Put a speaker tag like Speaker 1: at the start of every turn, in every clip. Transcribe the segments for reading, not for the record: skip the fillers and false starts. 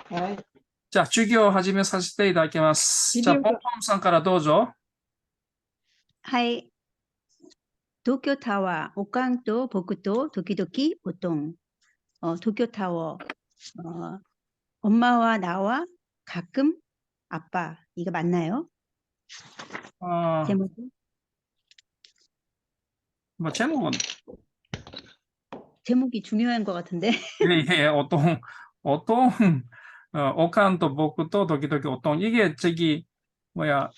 Speaker 1: はい。
Speaker 2: じゃあ、授業を始めさせていただきます。じゃあ、ポンポンさんからどうぞ。
Speaker 3: はい。도쿄타워, 옥강도, 복도, 도키도키, 보통. 도쿄타워. 엄마와 나와 가끔 아빠. 이거 맞나요?
Speaker 2: 아,
Speaker 3: 제목이?
Speaker 2: 뭐, 제목은,
Speaker 3: 제목이 중요한 것 같은데.
Speaker 2: 예, 오칸도 복도 도끼도끼 오똥. 이게 뭐야,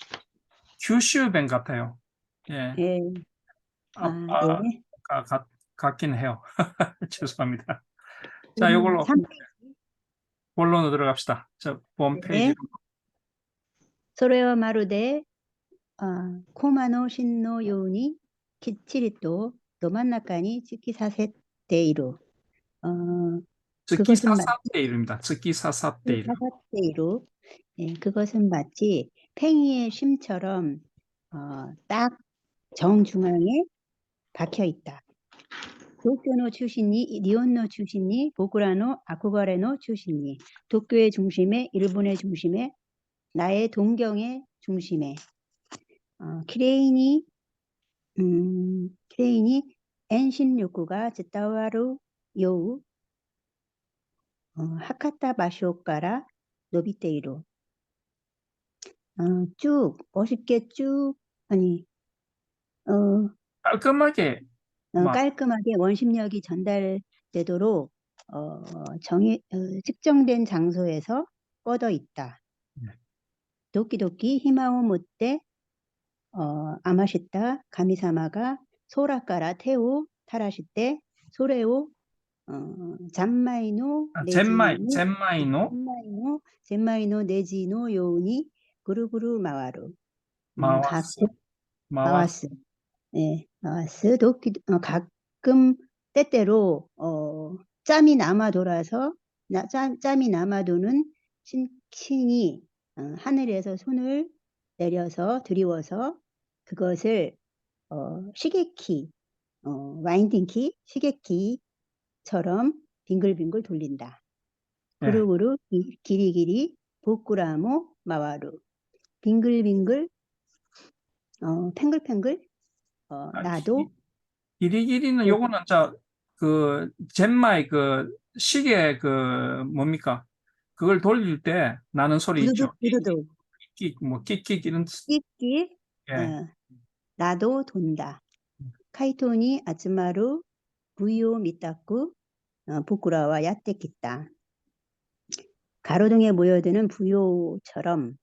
Speaker 2: 규슈弁 같아요. 예,
Speaker 3: 예. 네.
Speaker 2: 같긴 해요. 죄송합니다. 자, 이걸로
Speaker 3: 3페이지.
Speaker 2: 본론으로 들어갑시다. 자, 본 페이지.
Speaker 3: 네. それはまるで 코마노 신노 요니 키치리또 노만나카니 츠키사세테이루. 그것은 마치
Speaker 2: 츠키사사테이루입니다. 츠키사사테이루.
Speaker 3: 사사테이루. 예, 그것은 마치 팽이의 심처럼 딱 정중앙에 박혀 있다. 도쿄노 출신이, 니혼노 출신이, 보쿠라노 아쿠가레노 출신이. 도쿄의 중심에, 일본의 중심에, 나의 동경의 중심에. 키레이니 엔신 욕구가 즈타와루 요우 하카타 마쇼가라 노비테이루. 쭉 멋있게 쭉 아니
Speaker 2: 깔끔하게
Speaker 3: 깔끔하게 원심력이 전달되도록 측정된 장소에서 뻗어 있다.
Speaker 2: 네.
Speaker 3: 도끼도끼 히마오 못때 아마시타 가미사마가 소라카라 테오 타라시테 소레오 잔마이노 젠마이노 네지노 요우니 구루구루 마와루. 마와스. 네, 마와스. 가끔 때때로 짬이 남아돌아서 짬이 남아도는 신이 하늘에서 손을 내려서 드리워서 그것을 시계키, 와인딩키, 시계키처럼 빙글빙글 돌린다.
Speaker 2: 네.
Speaker 3: 구루구루 기리기리 보꾸라모 마와루. 빙글빙글 팽글팽글 나도
Speaker 2: 기리기리는
Speaker 3: 네.
Speaker 2: 요거는 젠마이 시계 뭡니까? 그걸 돌릴 때 나는 소리 있죠.
Speaker 3: 부두둑
Speaker 2: 끽끽 이런
Speaker 3: 끼끼
Speaker 2: 예.
Speaker 3: 나도 돈다. 카이토니 아츠마루 부요 미타쿠 부쿠라와 야떼키타. 가로등에 모여드는 부요처럼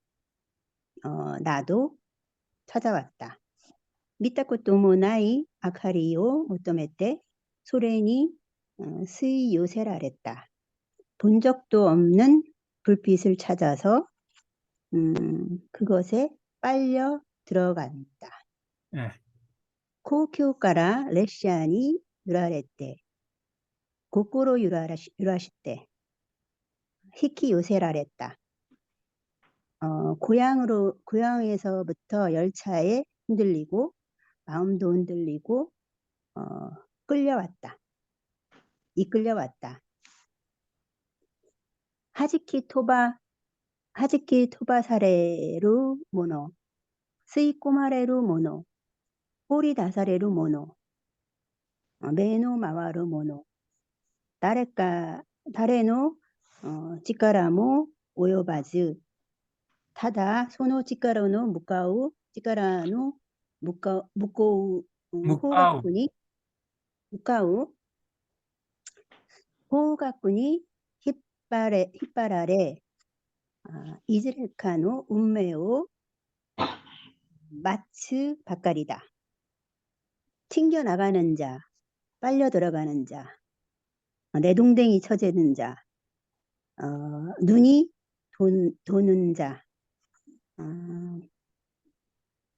Speaker 3: 나도 찾아왔다. 미타코토 모나이 아카리오 모토메테 소레니 스이 요세라랬다. 본 적도 없는 불빛을 찾아서 그것에 빨려 들어간다.
Speaker 2: 예.
Speaker 3: 고쿄가라列車に 유라레테 고코로 유라시테 히키 요세라랬다. 고향에서부터 열차에 흔들리고 마음도 흔들리고 이끌려왔다. 하지키 토바사레루 모노 스이꼬마레루 모노 꼬리 다사레루 모노 메노 마와루 모노 다레노 치카라모 오요바즈 타다 소노 치카라노 무카우 치카라노 무코우 호가쿠니 히빠라레 이즈레카노 운메오 마츠 바까리다. 튕겨나가는 자, 빨려 들어가는 자, 내동댕이 쳐재는 자, 눈이 도는 자,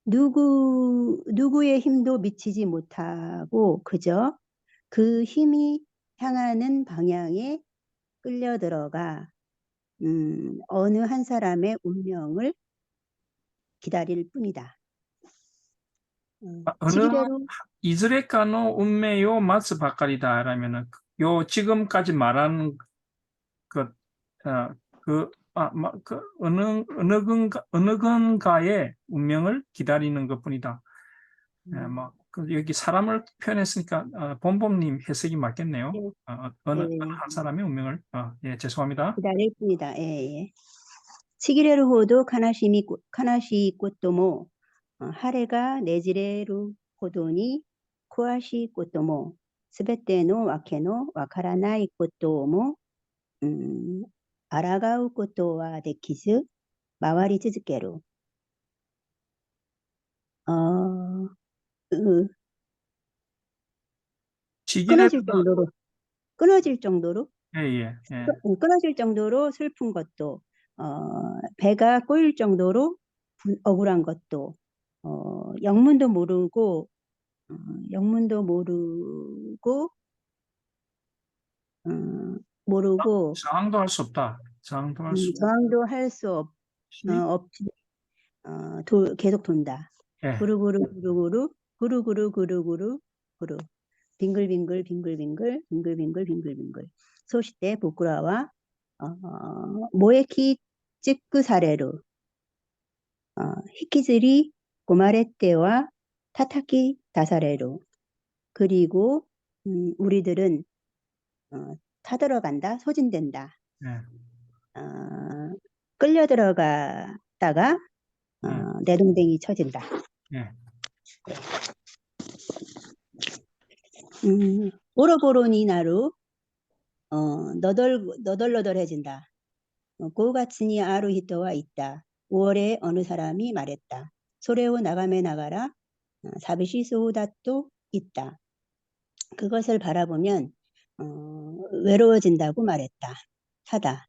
Speaker 3: 누구의 힘도 미치지 못하고 그저 그 힘이 향하는 방향에 끌려 들어가 어느 한 사람의 운명을 기다릴 뿐이다. 지기대로
Speaker 2: 이즈레카노 운메요 마츠 바까리다라면은 요 지금까지 말하는 것 자, 어느 건가의 운명을 기다리는 것뿐이다. 여기 사람을 표현했으니까 범범님 해석이 맞겠네요.
Speaker 3: 네,
Speaker 2: 어느
Speaker 3: 네.
Speaker 2: 한 사람의 운명을. 예, 죄송합니다.
Speaker 3: 기다릴 뿐이다. 예, 예. ちぎれるほど悲しいことも、晴れがねじれるほどに詳しいことも、すべてのわけのわからないことも、抗うことはできず、回り続ける。어, 으,
Speaker 2: 시기를
Speaker 3: 끊어질 정도로, 끊어질 정도로,
Speaker 2: 예, 예, 예.
Speaker 3: 끊어질 정도로 슬픈 것도, 배가 꼬일 정도로 억울한 것도, 영문도 모르고, 어, 영문도 모르고,
Speaker 2: 저항도 할 수 없다. 저항도 할 수
Speaker 3: 저항도 할 수
Speaker 2: 없이.
Speaker 3: 없이, 계속 돈다.
Speaker 2: 예,
Speaker 3: 구르구르, 구르구르, 구르구르, 구르구르, 구르. 빙글빙글, 빙글빙글, 빙글빙글, 빙글빙글. 소시대 부끄러와, 모에키 찌끄 사레루, 히키즈리 고마레떼와 타타키 다사레루. 그리고, 우리들은, 타들어간다, 소진된다.
Speaker 2: 예,
Speaker 3: 끌려 들어갔다가,
Speaker 2: 예,
Speaker 3: 내동댕이 쳐진다.
Speaker 2: 예.
Speaker 3: 오로보로니 나루, 너덜너덜해진다. 고가츠니 아루 히토와 있다. 5월에 어느 사람이 말했다. 소레오 나가메 나가라. 사비시 소우다또 있다. 그것을 바라보면 외로워진다고 말했다. 타다.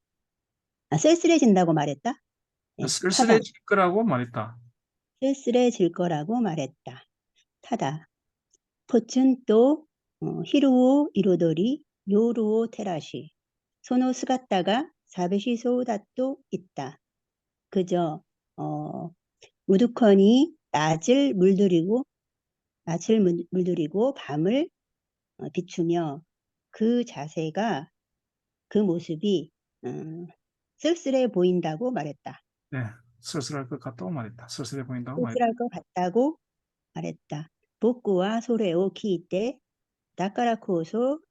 Speaker 3: 쓸쓸해진다고 말했다. 예, 타다.
Speaker 2: 쓸쓸해질 거라고 말했다.
Speaker 3: 쓸쓸해질 거라고 말했다. 타다. 포춘 또 히루오 이로도리 요루오 테라시. 소노 스갔다가 사비시 소우다또 있다. 그저 우두커니 낯을 물들이고 밤을 비추며 그 자세가 그 모습이 쓸쓸해 보인다고 말했다.
Speaker 2: 네, 쓸쓸할 것 같다고 말했다. 쓸쓸해 보인다고 말했다.
Speaker 3: 쓸쓸할 것 같다고 말했다. 복구와 소레오 키이테 다카라코소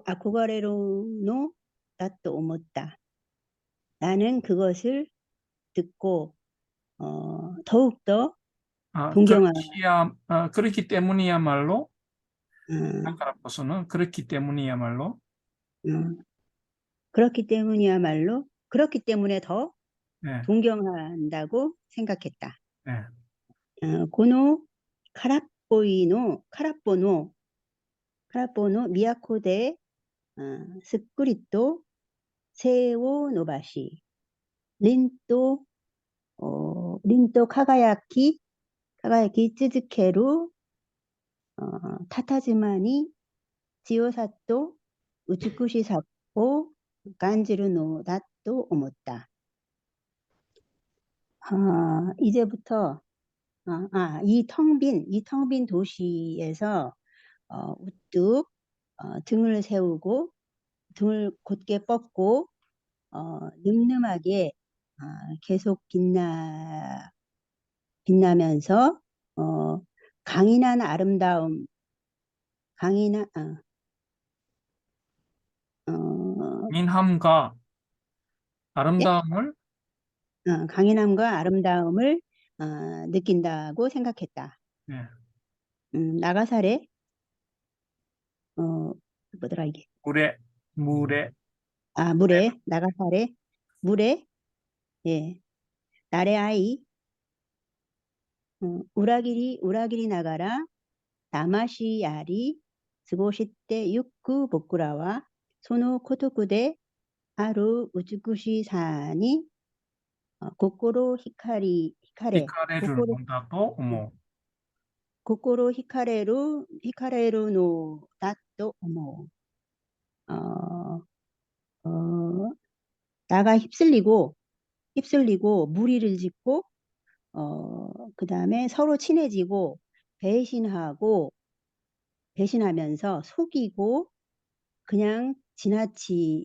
Speaker 3: 아쿠가레루노 나또 오모다. 나는 그것을 듣고 더욱더 동경하,
Speaker 2: 그렇기 때문이야말로,
Speaker 3: 음,
Speaker 2: 아까라고서는 그렇기 때문이야말로,
Speaker 3: 음, 그렇기 때문에 더
Speaker 2: 네,
Speaker 3: 동경한다고 생각했다.
Speaker 2: 네,
Speaker 3: 고노 카라포노 미야코데 스쿠리토 세오 노바시 린또 카가야키 츠즈케루 타타즈마니 지오사또 우츠쿠시 사포 간지르 노다또 오모다. 이제부터 이 텅 빈 도시에서 우뚝 등을 세우고 등을 곧게 뻗고 늠름하게 계속 빛나면서 강인한 아름다움 강인한
Speaker 2: 민함과
Speaker 3: 네?
Speaker 2: 아름다움을,
Speaker 3: 강인함과 아름다움을 느낀다고 생각했다.
Speaker 2: 네,
Speaker 3: 나가사레 뭐더라 이게
Speaker 2: 물에,
Speaker 3: 물에 나가사레 물에 예 나의 아이 우라기리 나가라 다마시야리 스고시테 유쿠 보쿠라와 소노 코토쿠데 하루 우츠쿠시 사니 고코로
Speaker 2: 히카레를 본다고,
Speaker 3: 고코로 히카레루 노 다또 오모 나가 휩쓸리고 무리를 짓고 그 다음에 서로 친해지고 배신하면서 속이고 그냥 지나치는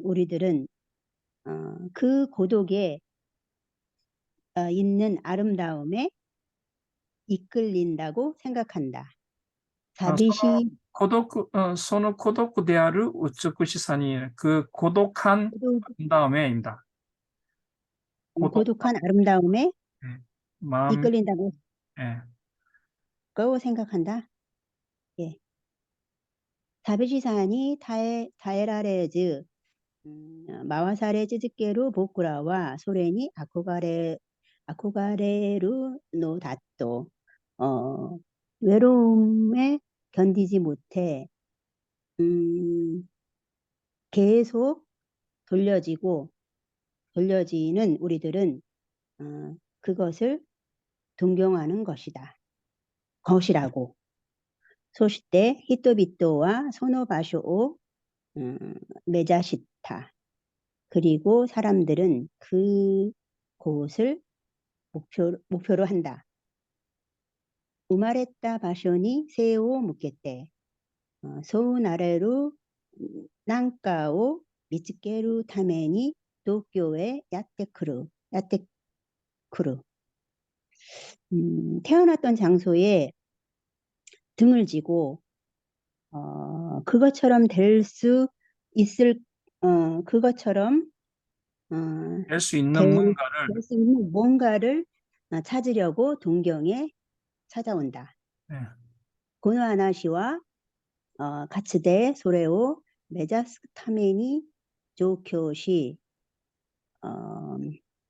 Speaker 3: 우리들은 그 고독에 있는 아름다움에 이끌린다고 생각한다.
Speaker 2: その
Speaker 3: 사비시
Speaker 2: その孤独である美しさに、그 고독한 아름다움에입니다. 고독,
Speaker 3: 고독한 아름다움에
Speaker 2: 예, 마음,
Speaker 3: 이끌린다고
Speaker 2: 예,
Speaker 3: 생각한다. 예. 사비시사니 타에라레즈 마와사레 즈즈케루 보쿠라와 소레니 아코가레루 노 다또 외로움에 견디지 못해 계속 돌려지는 우리들은 그것을 동경하는 것이라고. 소시때 히토비토와 소노바쇼오 메자시타. 그리고 사람들은 그 곳을 목표로 한다. 우마레타 바쇼니 세오 묻겠대. 소나레루 난카오 미츠케루 타메니 도쿄에 야테크루. 태어났던 장소에 등을 지고 그것처럼 될 수 있을 그것처럼
Speaker 2: 될 수 있는
Speaker 3: 될
Speaker 2: 뭔가를,
Speaker 3: 수 있는 뭔가를 찾으려고 동경에 찾아온다.
Speaker 2: 예,
Speaker 3: 고노아나시와 가츠데 소레오 메자스 타메니 조교시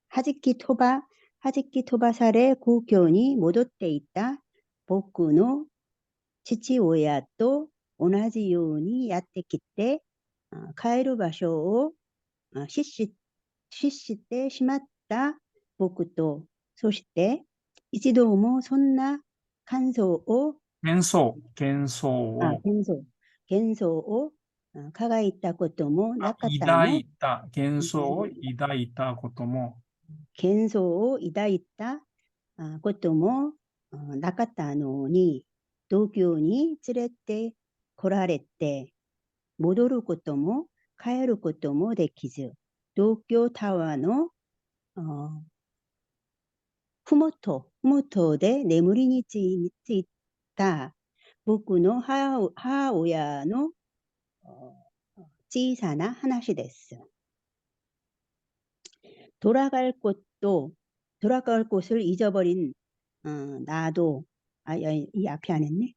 Speaker 3: 하지키 토바사레 고교니 모도때 있다. 보쿠노 치치오야 또 오나지 요니 야테키때 카에루 바쇼 시시때 시마다 보쿠또 소시때 이치도모 손나 칸소오
Speaker 2: 겐소,
Speaker 3: 겐소오 카가 있다 것도모
Speaker 2: 이다
Speaker 3: 나카타노
Speaker 2: 있다, 겐소, 이다 있다, 고토모,
Speaker 3: 겐소오 이다 있다 것도모 나카타노니 도쿄니 츠레때 고라레때 모도루 것도모 카에루 것도모 데키즈 도쿄 타와노ふもとで眠りについた僕の母親の小さな話です。돌아갈 곳을 잊어버린 나도 이 앞에 안 했네.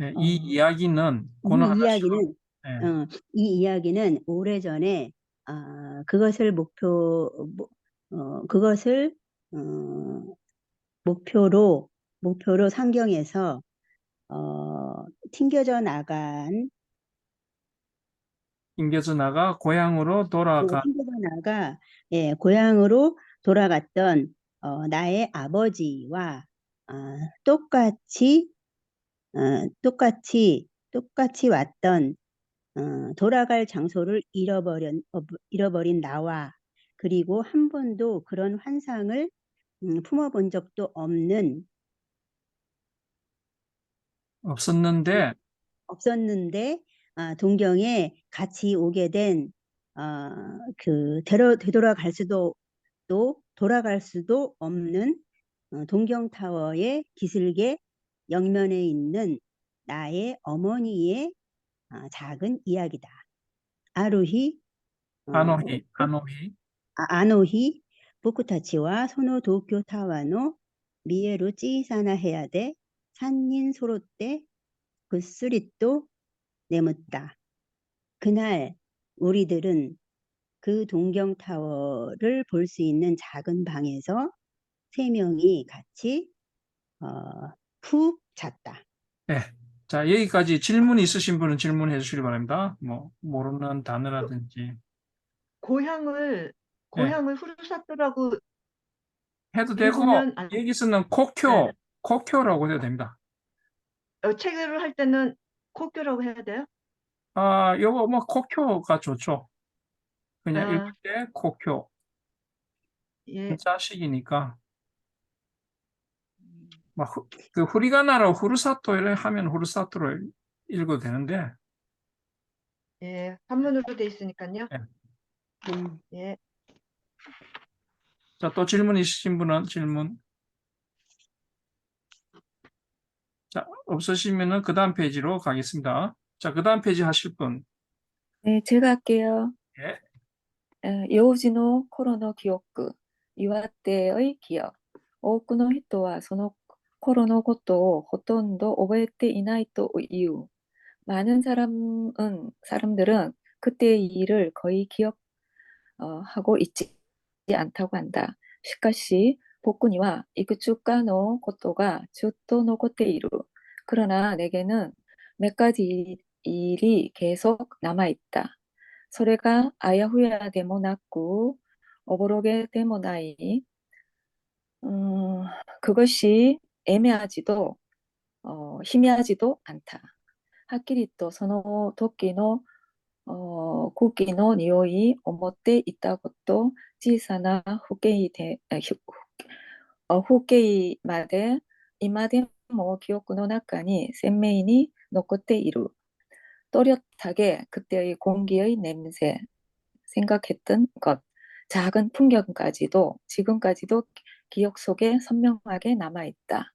Speaker 2: 예, 이 이야기는
Speaker 3: 이
Speaker 2: 고노하나시와,
Speaker 3: 이야기는
Speaker 2: 예,
Speaker 3: 이 이야기는 오래전에 그것을 그것을 목표로 상경해서 튕겨져 나간
Speaker 2: 튕겨져 나가 고향으로 돌아가,
Speaker 3: 고향으로 돌아갔던 나의 아버지와 똑같이 왔던 돌아갈 장소를 잃어버린 나와 그리고 한 번도 그런 환상을 품어본 적도 없었는데 동경에 같이 오게 된 돌아갈 수도 없는 동경타워의 기슭의 영면에 있는 나의 어머니의 작은 이야기다. 아노히 보쿠타치와 소노 도쿄 타와노 미에루 찌사나 해야데 산닌 소로때 구스리또 내묻다. 그날 우리들은 그 동경타워를 볼 수 있는 작은 방에서 3명이 같이 푹 잤다.
Speaker 2: 예. 자, 여기까지 질문 있으신 분은 질문해 주시기 바랍니다. 뭐, 모르는 단어라든지.
Speaker 1: 고향을
Speaker 2: 예,
Speaker 1: 후르사토라고
Speaker 2: 해도 되고,
Speaker 1: 읽으면 안,
Speaker 2: 여기서는
Speaker 1: 네.
Speaker 2: 코쿄라고 해도 됩니다.
Speaker 1: 책을 할 때는 코쿄라고 해야 돼요?
Speaker 2: 요거 뭐 코쿄가 좋죠. 그냥 읽을
Speaker 1: 아,
Speaker 2: 때 코쿄.
Speaker 1: 예.
Speaker 2: 자식이니까. 그 후리가나로 후르사토를 하면 후르사토로 읽어도 되는데,
Speaker 1: 예, 한문으로 돼 있으니까요.
Speaker 2: 예.
Speaker 1: 예,
Speaker 2: 자, 또 질문 있으신 분은 질문. 자, 없으시면은 그 다음 페이지로 가겠습니다. 자, 그 다음 페이지 하실 분.
Speaker 4: 네, 제가 할게요.
Speaker 2: 예.
Speaker 4: 幼児の頃の記憶、岩手의 기억。多くの人はその頃のことをほとんど覚えていないという。많은 사람들은 그때의 일을 거의 기억하고 있지 않다고 한다. しかし、僕にはいくつかのことがずっと残っている. 그러나 내게는 몇 가지 일이 계속 남아있다. それが 아야후야でもなく 어버로게でもない 그것이 애매하지도 희미하지도 않다. はっきりとその時の空気の匂いを持っていたこと、小さな風景まで今でも記憶の中に鮮明に残っている。 또렷하게 그때의 공기의 냄새, 생각했던 것, 작은 풍경까지도 지금까지도 기억 속에 선명하게 남아있다.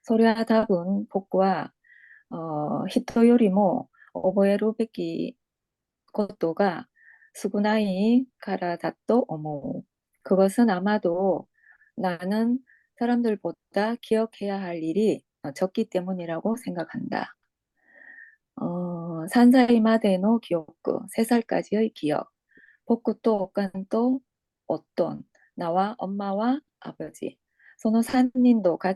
Speaker 4: 소리와 답은 복과人よりも覚えるべきことが少ないからだと思う. 그것은 아마도 나는 사람들보다 기억해야 할 일이 적기 때문이라고 생각한다. 3살までの記憶, 3살까지의 기억. 복구도 옥간도 어떤 나와 엄마와 아버지. その3人の家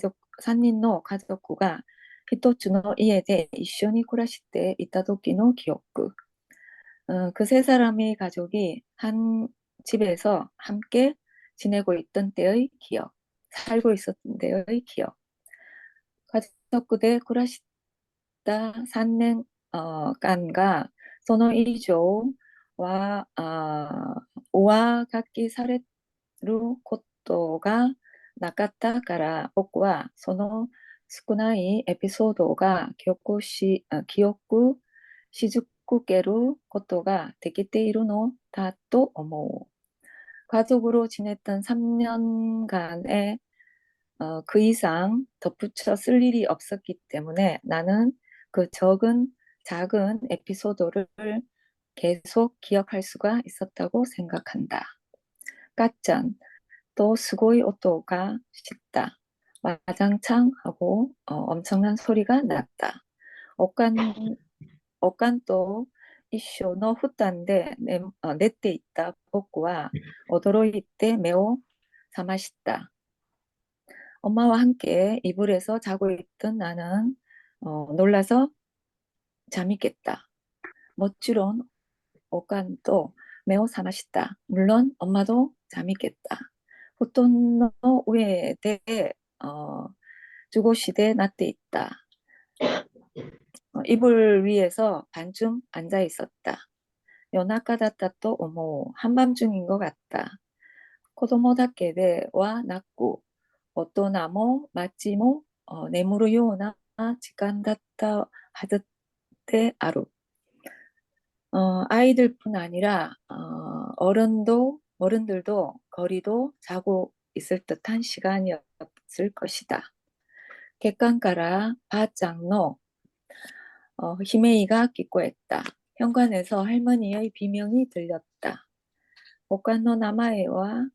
Speaker 4: 族が 一つの家で一緒に暮らしていた時の記憶. 그 세 사람의 가족이 한 집에서 함께 지내고 있던 때의 기억, 살고 있었던 때의 기억. 가족들의 暮らした3年間が その以上は上書きされることがなかったから僕はその少ないエピソードが記憶し続けることができているのだと思う。 가족으로 지냈던 3년간에 그 이상 덧붙여 쓸 일이 없었기 때문에 나는 그 작은 에피소드를 계속 기억할 수가 있었다고 생각한다. 까짠, 또 스고이 오토가 식다. 와장창 하고 엄청난 소리가 났다. 억간 또 이쇼 너 후딴데 내때 있다. 복구와 오도로이때 매우 사마시다. 엄마와 함께 이불에서 자고 있던 나는 놀라서 잠이 깼다. 멋지론 오간도 매우 사마시다. 물론 엄마도 잠이 깼다. 후톤노 위에 주고시대 나tte 있다. 이불 위에서 반쯤 앉아 있었다. 요나카다타 또 오모 한밤중인 것 같다. 코도모다케데와 낳고 오토나모 마치모 네무르 요나 지간다타 하드테 아루. 아이들뿐 아니라 어른들도 거리도 자고 있을 듯한 시간이었을 것이다. 객관가라 바짱노 히메이가 기꼬했다. 현관에서 할머니의 비명이 들렸다. 오칸노 나마에와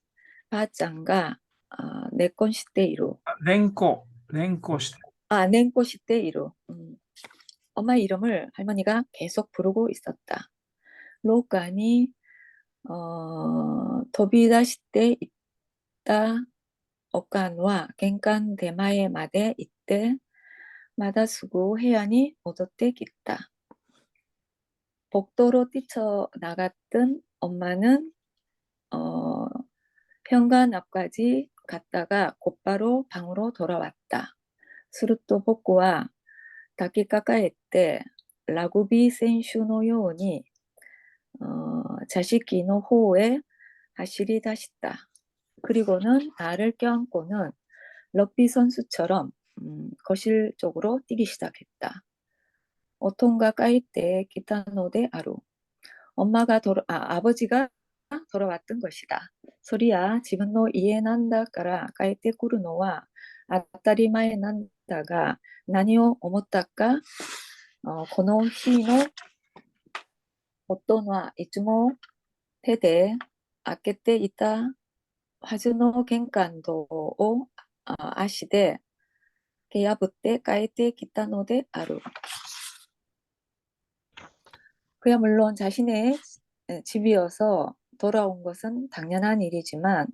Speaker 4: 바짱가 네콘 시테이루.
Speaker 2: 랭코 시대.
Speaker 4: 넨코 시테이루. 엄마 이름을 할머니가 계속 부르고 있었다. 로간이 도비다시테 있다. 오칸와 겐간 대마에 마데 이때 마다수구 해안이 오도때 깃다. 복도로 뛰쳐나갔던 엄마는 현관 앞까지 갔다가 곧바로 방으로 돌아왔다. 스루토 복구와 다키카카에때 라구비 센슈노 요원이 자식이の 호에 하시리 다시다. 그리고는 나를 껴안고는 럭비 선수처럼 거실 쪽으로 뛰기 시작했다. 오통가 까이때 기타노데 아루. 아버지가 돌아왔던 것이다. 소리야, 지분の家なんだから帰ってくるのは当たり前なんだが、何を思ったか、この日の夫はいつも手で開けていたはずの玄関ドアを足で破って帰ってきたのである。 그야 물론 자신의 집이어서 돌아온 것은 당연한 일이지만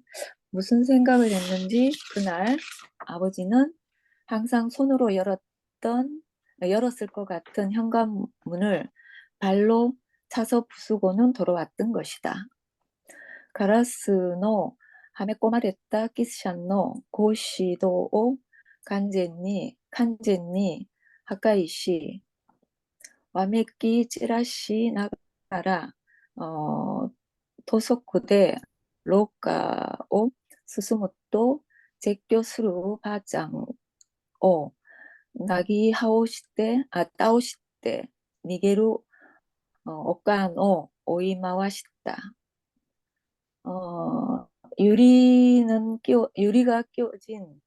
Speaker 4: 무슨 생각을 했는지 그날 아버지는 항상 손으로 열었을 것 같은 현관문을 발로 차서 부수고는 돌아왔던 것이다. 가라스노 하메 꼬마랬다 키스샨노 고시도 간제니 하카이시 와메키 찌라시 나가라 도서쿠데 로카오 스스모토 제껴스루 바장 나기 하오시테 따오시테 니게루 오칸 오이마와시다. 유리가 끼워진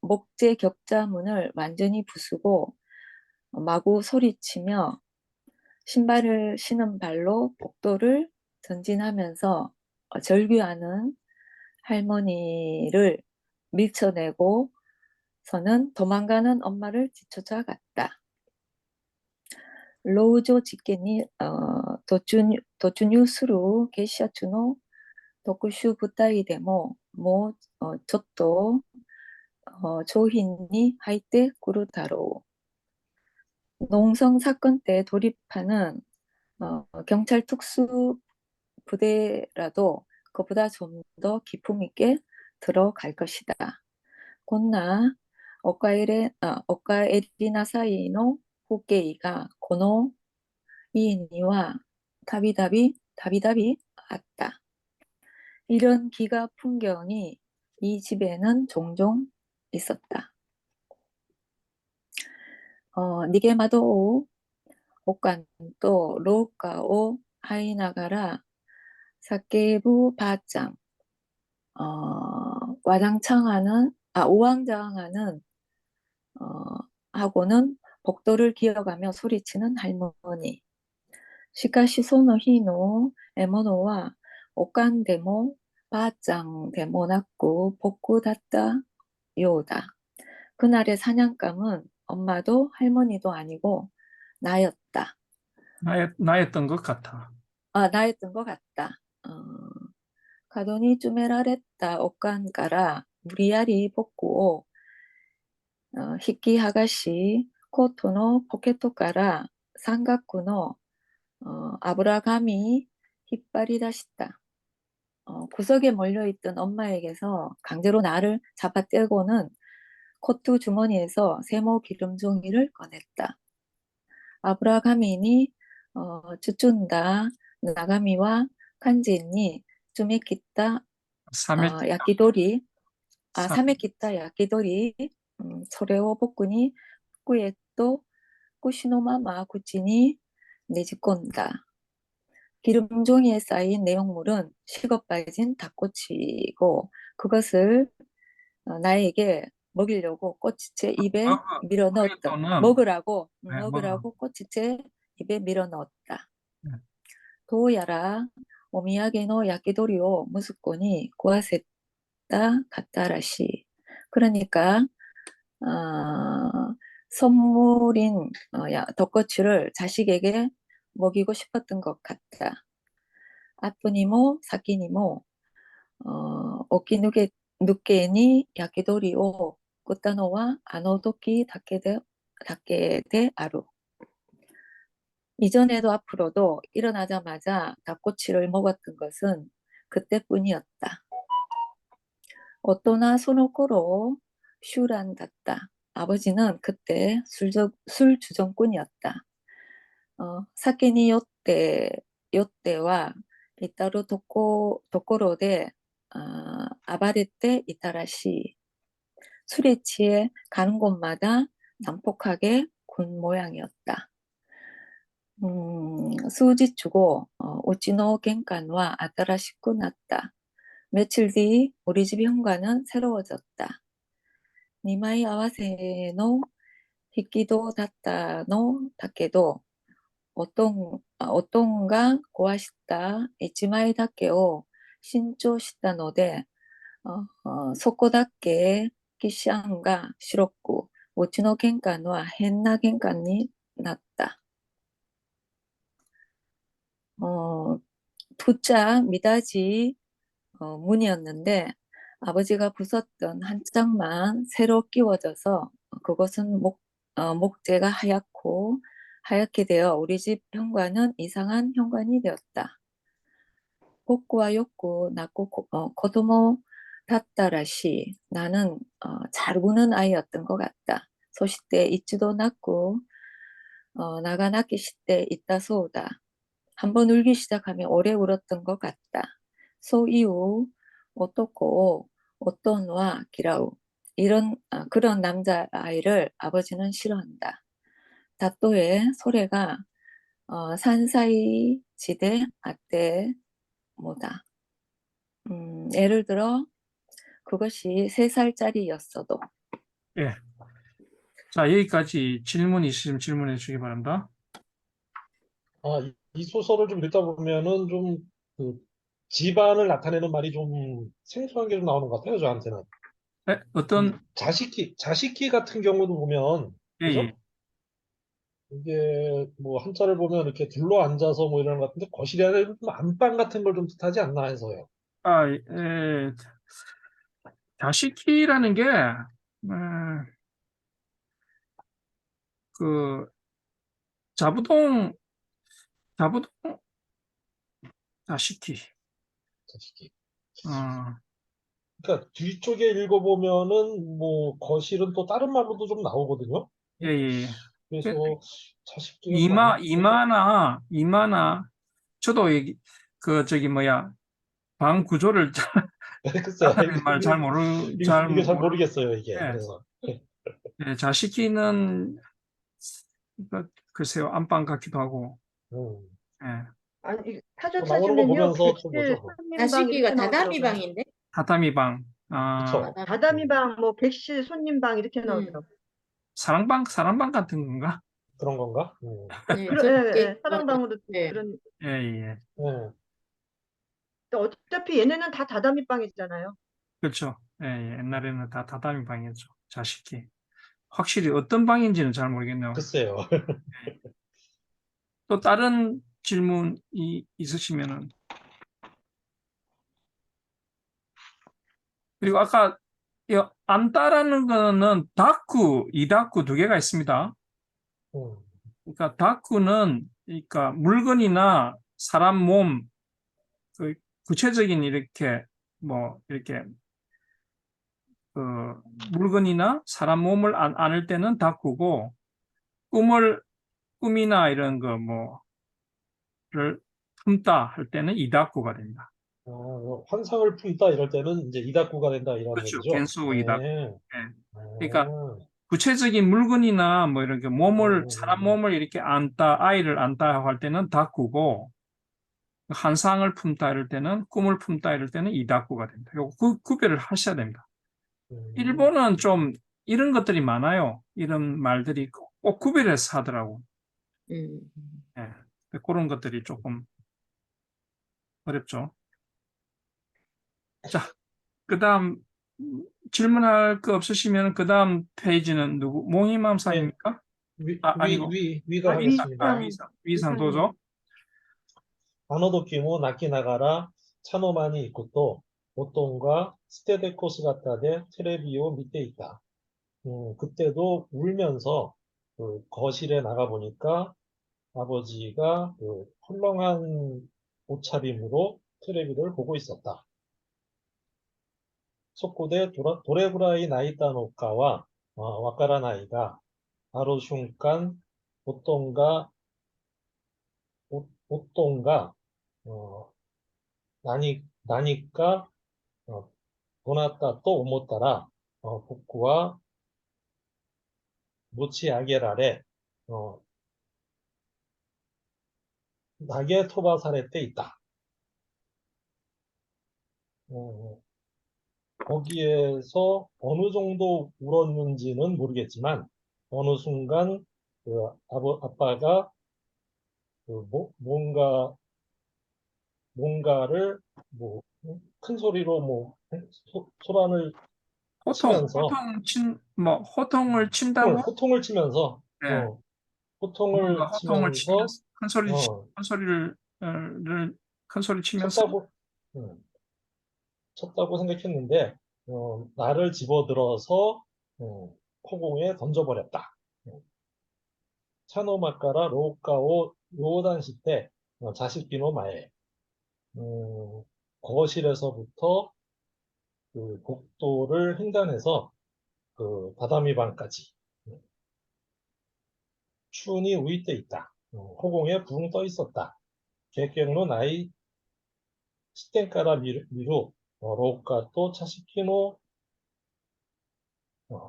Speaker 4: 목재 격자문을 완전히 부수고 마구 소리치며 신발을 신은 발로 복도를 전진하면서 절규하는 할머니를 밀쳐내고서는 도망가는 엄마를 뒤쫓아갔다. 로우조 직견이 도주뉴스루 게시아추노 도쿠슈 부타이 데모 모 저또 조힌니 하이테 구루타로 농성 사건 때 돌입하는 경찰 특수 부대라도 그보다 좀 더 기품 있게 들어갈 것이다. 곧나 오카에리나 사이노 후게이가 고노 이인이와 다비다비 왔다. 이런 기가 풍경이 이 집에는 종종 있었다. 니게마도 오칸또 로카오 하이나가라 사케부 바짱 우왕좌왕하는 하고는 복도를 기어가며 소리치는 할머니. 시카시 소노 히노 에모노와 오칸 데모 바짱 데모 낳고 복구 닫다 요다. 그날의 사냥감은 엄마도 할머니도 아니고 나였다.
Speaker 2: 나였던 것 같아.
Speaker 4: 나였던 것 같다. 가돈이 쭈메라레타 옷간가라 무리야리 복구오 히키 하가시 코토노 포켓토가라 삼각구노 아브라감이 힙바리다시다. 구석에 몰려있던 엄마에게서 강제로 나를 잡아떼고는 코트 주머니에서 세모 기름종이를 꺼냈다. 아브라감이니 쭈쭌다 나가미와 칸지니 쭈메키타 야키도리 사메키타 야키도리 소레오 복군이 꾸에또 꾸시노마마 구치니 내집곤다. 기름종이에 쌓인 내용물은 식어 빠진 닭꼬치고 그것을 나에게 먹이려고 꼬치째 입에 밀어 넣었다. 먹으라고 꼬치째 입에 밀어 넣었다. 도야라 오미야게노 야키도리오 무스코니 구아세타 가타라시. 그러니까 선물인 덕꼬치를 자식에게 먹이고 싶었던 것 같다. 아프니모 사키니모 오키누게니 야키도리오 꾸타노와 아노도키 다케데 아루. 이전에도 앞으로도 일어나자마자 닭꼬치를 먹었던 것은 그때뿐이었다. 오토나 소노코로 슈란다った. 아버지는 그때 술 주정꾼이었다. 사케니 요때와 이따로 도코로데 아바레테 이타라시. 술에 취해 가는 곳마다 난폭하게 군 모양이었다. 数日後、うちの玄関は新しくなった. 며칠 뒤 우리 집 현관은 새로워졌다. 니마이 아와세노 히키도 닫다の 닫게도 어떤가 고아시다 이치마이 닫게오 신조시다ので そこだけ기시안가白く うちの玄関は変な玄関になった. 두짝 미닫이 문이었는데 아버지가 부쉈던 한 짝만 새로 끼워져서 그것은 목재가 하얗게 되어 우리 집 현관은 이상한 현관이 되었다. 복구와 욕구, 낳고 고도모 닷다라시 나는 잘 우는 아이였던 것 같다. 소시때 있지도 낳고 나가 낳기 시때 있다 소우다. 한번 울기 시작하면 오래 울었던 것 같다. 소 이후 어떻고 어떤와 기라우 그런 남자아이를 아버지는 싫어한다. 다또의 소래가 산사이 지대 아때 뭐다. 예를 들어 그것이 3살짜리였어도.
Speaker 2: 예. 자, 여기까지 질문 있으시면 질문해 주시기 바랍니다.
Speaker 5: 이 소설을 좀 읽다 보면은 좀 그 집안을 나타내는 말이 좀 생소한 게 좀 나오는 것 같아요, 저한테는.
Speaker 2: 네, 어떤,
Speaker 5: 자식기 같은 경우도 보면,
Speaker 2: 예,
Speaker 5: 그죠?
Speaker 2: 예.
Speaker 5: 이게 뭐 한자를 보면 이렇게 둘러 앉아서 뭐 이러는 것 같은데 거실이 아니라 좀 안방 같은 걸 좀 뜻하지 않나 해서요.
Speaker 2: 자식키라는 게, 그, 자부동, 자식키.
Speaker 5: 자식기.
Speaker 2: 어,
Speaker 5: 그러니까 뒤쪽에 읽어보면은 뭐 거실은 또 다른 말로도 좀 나오거든요.
Speaker 2: 예, 예.
Speaker 5: 그래서
Speaker 2: 그,
Speaker 5: 자식기가 좀 안-
Speaker 2: 이마나, 저도 방 구조를
Speaker 5: 글쎄요.
Speaker 2: 말
Speaker 5: 이게 잘 모르겠어요, 이게.
Speaker 2: 예,
Speaker 5: 그래서.
Speaker 2: 예, 자식키는, 글쎄요, 안방 같기도 하고,
Speaker 5: 음.
Speaker 2: 예,
Speaker 1: 아니, 사전
Speaker 5: 나오는 거
Speaker 1: 찾으면요,
Speaker 5: 보면서 좀
Speaker 1: 객실
Speaker 5: 뭐죠?
Speaker 1: 손님방
Speaker 6: 자식이가
Speaker 1: 이렇게
Speaker 6: 다다미
Speaker 1: 나오더라고요.
Speaker 6: 방인데?
Speaker 2: 타타미방,
Speaker 5: 그쵸?
Speaker 1: 다다미방, 뭐 객실 손님방 이렇게 나오더라고요.
Speaker 2: 사랑방 같은 건가?
Speaker 5: 그런 건가?
Speaker 6: 네,
Speaker 1: 예,
Speaker 6: 저렇게
Speaker 1: 예, 사랑방으로
Speaker 6: 네.
Speaker 1: 그런.
Speaker 2: 예, 예.
Speaker 5: 네.
Speaker 1: 또 어차피 얘네는 다 다다미방이잖아요.
Speaker 2: 그렇죠. 예, 예. 옛날에는 다 다다미방이었죠. 자식이. 확실히 어떤 방인지는 잘 모르겠네요.
Speaker 5: 글쎄요.
Speaker 2: 또 다른 질문이 있으시면은. 그리고 아까 안다라는 거는 다쿠, 이다쿠 두 개가 있습니다.
Speaker 5: 음.
Speaker 2: 그러니까 다쿠는 그러니까 물건이나 사람 몸, 그 구체적인 이렇게 그 물건이나 사람 몸을 안을 때는 다쿠고 꿈이나 이런 거 뭐를 품다 할 때는 이다쿠가 됩니다.
Speaker 5: 환상을 품다 이럴 때는 이제 이다쿠가 된다 이런
Speaker 2: 그렇죠.
Speaker 5: 얘기죠.
Speaker 2: 겐수 이다쿠.
Speaker 5: 네.
Speaker 2: 예. 그러니까
Speaker 5: 아,
Speaker 2: 구체적인 물건이나 뭐 이렇게 사람 몸을 이렇게 안다, 아이를 안다 할 때는 다쿠고 환상을 품다 이럴 때는 꿈을 품다 이럴 때는 이다쿠가 됩니다. 요거 구별을 하셔야 됩니다. 일본은 좀 이런 것들이 많아요. 이런 말들이 꼭 구별해서 하더라고.
Speaker 6: 음.
Speaker 2: 예. 그런 것들이 조금 어렵죠. 자, 그 다음 질문할 거 없으시면 그 다음 페이지는 누구? 몽이맘상입니까? 아니고
Speaker 5: 위가 하겠습니다.
Speaker 2: 위상도죠.
Speaker 5: あの時も泣きながら茶の間に行くと、おとんが捨ててこ姿でテレビを見ていた。 그때도 울면서 그 거실에 나가 보니까 아버지가 그 헐렁한 옷차림으로 텔레비를 보고 있었다. そこでどれぐらい泣いたのかはわからないが、ある瞬間、おっとんが 何か どなたと思ったら、僕は持ち上げられ、 낙에 토바사레 때 있다. 거기에서 어느 정도 울었는지는 모르겠지만 어느 순간 그 아빠가 그 뭔가를 뭐 큰 소리로 뭐 소란을 치면서
Speaker 2: 호통을 친다고?
Speaker 5: 호통을 치면서
Speaker 2: 네.
Speaker 5: 호통을
Speaker 2: 뭔가 호통을
Speaker 5: 치면서
Speaker 2: 치면서 큰 소리,
Speaker 5: 어,
Speaker 2: 큰 소리를, 큰 소리 치면서
Speaker 5: 쳤다고 음, 쳤다고 생각했는데 나를 집어들어서 허공에 던져버렸다. 차노마카라 로카오 요단시 때 자식기노 마에 거실에서부터 그 복도를 횡단해서 그 다다미방까지 춘이 우이때 있다. 허공에 붕 떠 있었다. 계획로 나이 시텐가라 미루 로카 또 차시키노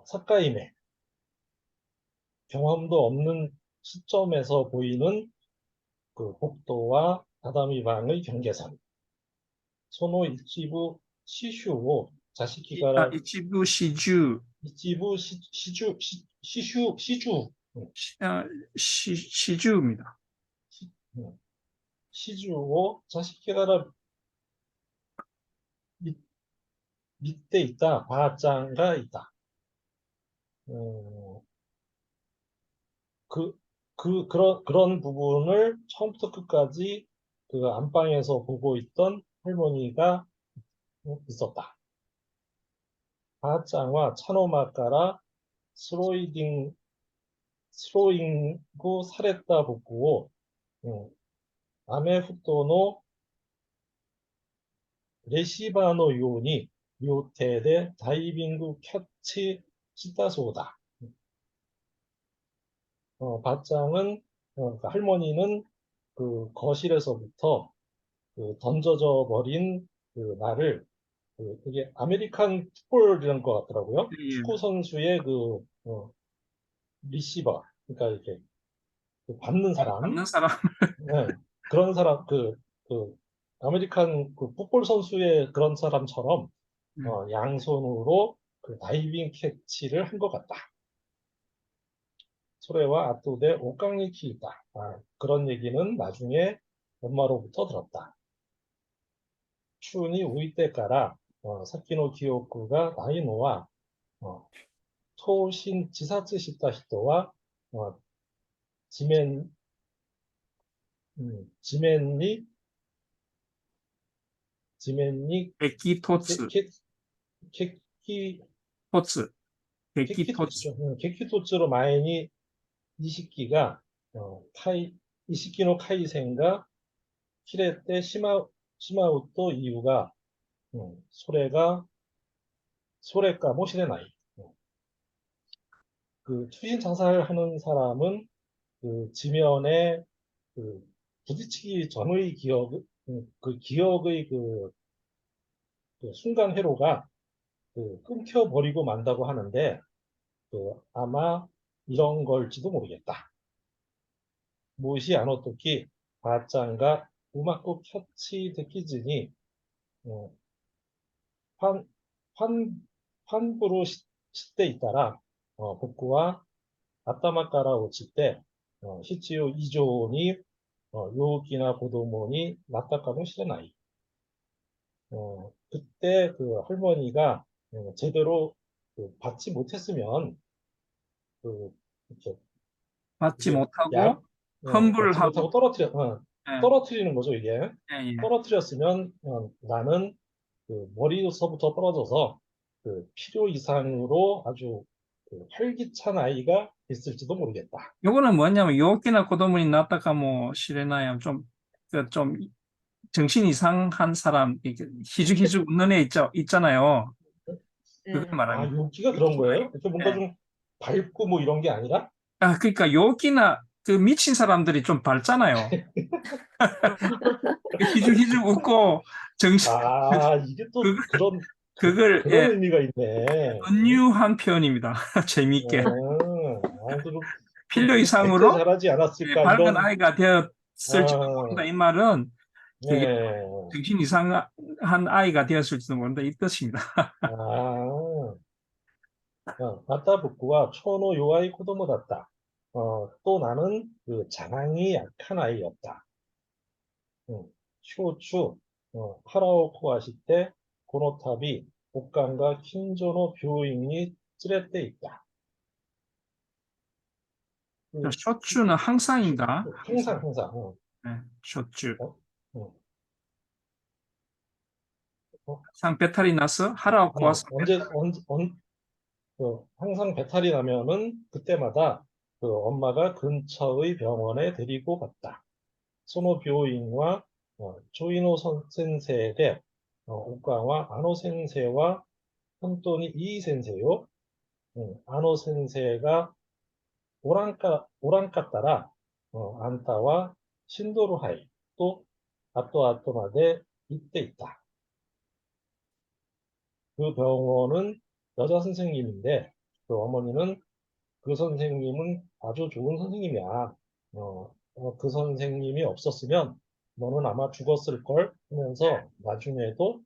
Speaker 5: 사카이메 경험도 없는 시점에서 보이는 그 복도와 다다미방의 경계선. 소노 일지부 시슈오 자식기가라
Speaker 2: 이치부 시주,
Speaker 5: 일지부 시슈
Speaker 2: 시주입니다.
Speaker 5: 시주오 자식기가라 밑에 있다. 바짱가 있다. 그런 부분을 처음부터 끝까지 그 안방에서 보고 있던 할머니가 있었다. 바짱과 차노마카라 스로잉구 사레타 복구오 아메 후토노 레시바노 요니 요테데 다이빙구 켜치 시타소다. 바짱은 그러니까 할머니는 그 거실에서부터 그 던져져 버린 그 나를 이게 아메리칸 풋볼이란 것 같더라고요.
Speaker 2: 예.
Speaker 5: 축구 선수의 그 리시버, 그러니까 이렇게 그 받는 사람,
Speaker 2: 받는 사람.
Speaker 5: 네, 그런 사람 그 아메리칸 그 풋볼 선수의 그런 사람처럼 양손으로 그 다이빙 캐치를 한 것 같다. 소레와 아토데 오깡이 키이다. 그런 얘기는 나중에 엄마로부터 들었다. 춘이 우이 때까라 사키노 기요쿠가 나이노와 토신 지사츠 시타 히토와 지멘 지멘니
Speaker 2: 백기토츠,
Speaker 5: 케키
Speaker 2: 토츠, 백기토츠.
Speaker 5: 케키토츠 케키토츠로 마에니 이시키가 이시키노 카이센가 키레 때 시마우토 이유가 소레가 모시레나이 그 투신 자살하는 사람은 그 지면에 그 부딪히기 전의 그 기억의 그 순간 회로가 끊겨버리고 만다고 하는데 아마 이런 걸지도 모르겠다. 무엇이 아노토키 바짱가 우마쿠 켜치 데키즈니 환부로 시대 있다라 복구와 아따마까라 오칠 때 시치요 이조니 요기나 고도모니 낫다카모 시레나이 그때 그 할머니가 제대로 받지 못했으면 이렇게
Speaker 2: 받지
Speaker 5: 이게
Speaker 2: 못하고
Speaker 5: 받지
Speaker 2: 험불하고.
Speaker 5: 못하고
Speaker 2: 예.
Speaker 5: 떨어뜨리는 거죠 이게.
Speaker 2: 예.
Speaker 5: 떨어뜨렸으면 나는 머리서부터 떨어져서 필요 이상으로 아주 활기찬 아이가 있을지도 모르겠다.
Speaker 2: 요거는 뭐냐면 요키나 고도문이 나타까 뭐 시레나야 좀 정신 이상한 사람 이렇게 희죽희죽 웃는 애 있잖아요. 그걸 말하는 거예요.
Speaker 5: 요기가 그런 거예요? 이렇게 뭔가 좀 밝고 뭐 이런 게 아니라?
Speaker 2: 그러니까 요키나 그 미친 사람들이 좀 밝잖아요. 희죽희죽 웃고 정신
Speaker 5: 이게 또
Speaker 2: 그걸
Speaker 5: 그런
Speaker 2: 예,
Speaker 5: 의미가 있네.
Speaker 2: 은유한 표현입니다. 재미있게.
Speaker 5: 좀
Speaker 2: 필요
Speaker 5: 백세
Speaker 2: 이상으로
Speaker 5: 잘하지 않았을까
Speaker 2: 밝은
Speaker 5: 이런.
Speaker 2: 아이가 쓸지도 모른다. 이 말은 되게
Speaker 5: 네.
Speaker 2: 정신 이상한 아이가 되었을지도 모른다. 이 뜻입니다.
Speaker 5: 아, 마타 북구와 초노 요아이 코도모다った. 또 나는 그 자랑이 약한 아이였다. 쇼추, 하라오 코아시테, 고노타비, 옥강과 킨조노 뷰잉이 찌렛대 있다.
Speaker 2: 쇼츠는 항상인가?
Speaker 5: 항상.
Speaker 2: 네, 쇼츠.
Speaker 5: 어? 어.
Speaker 2: 항상 배탈이 나서 하라고 와서
Speaker 5: 항상 배탈이 나면은 그때마다 그 엄마가 근처의 병원에 데리고 갔다. 소노 뷰잉과 조이노 센세의 옥강와 아노 센세와 혼돈이 이 센세요. 아노 센세가 오랑까 따라 안타와 신도루하이 또 아토아토마데 이때 있다. 그 병원은 여자 선생님인데 그 어머니는 그 선생님은 아주 좋은 선생님이야. 그 선생님이 없었으면 너는 아마 죽었을 걸 하면서 나중에도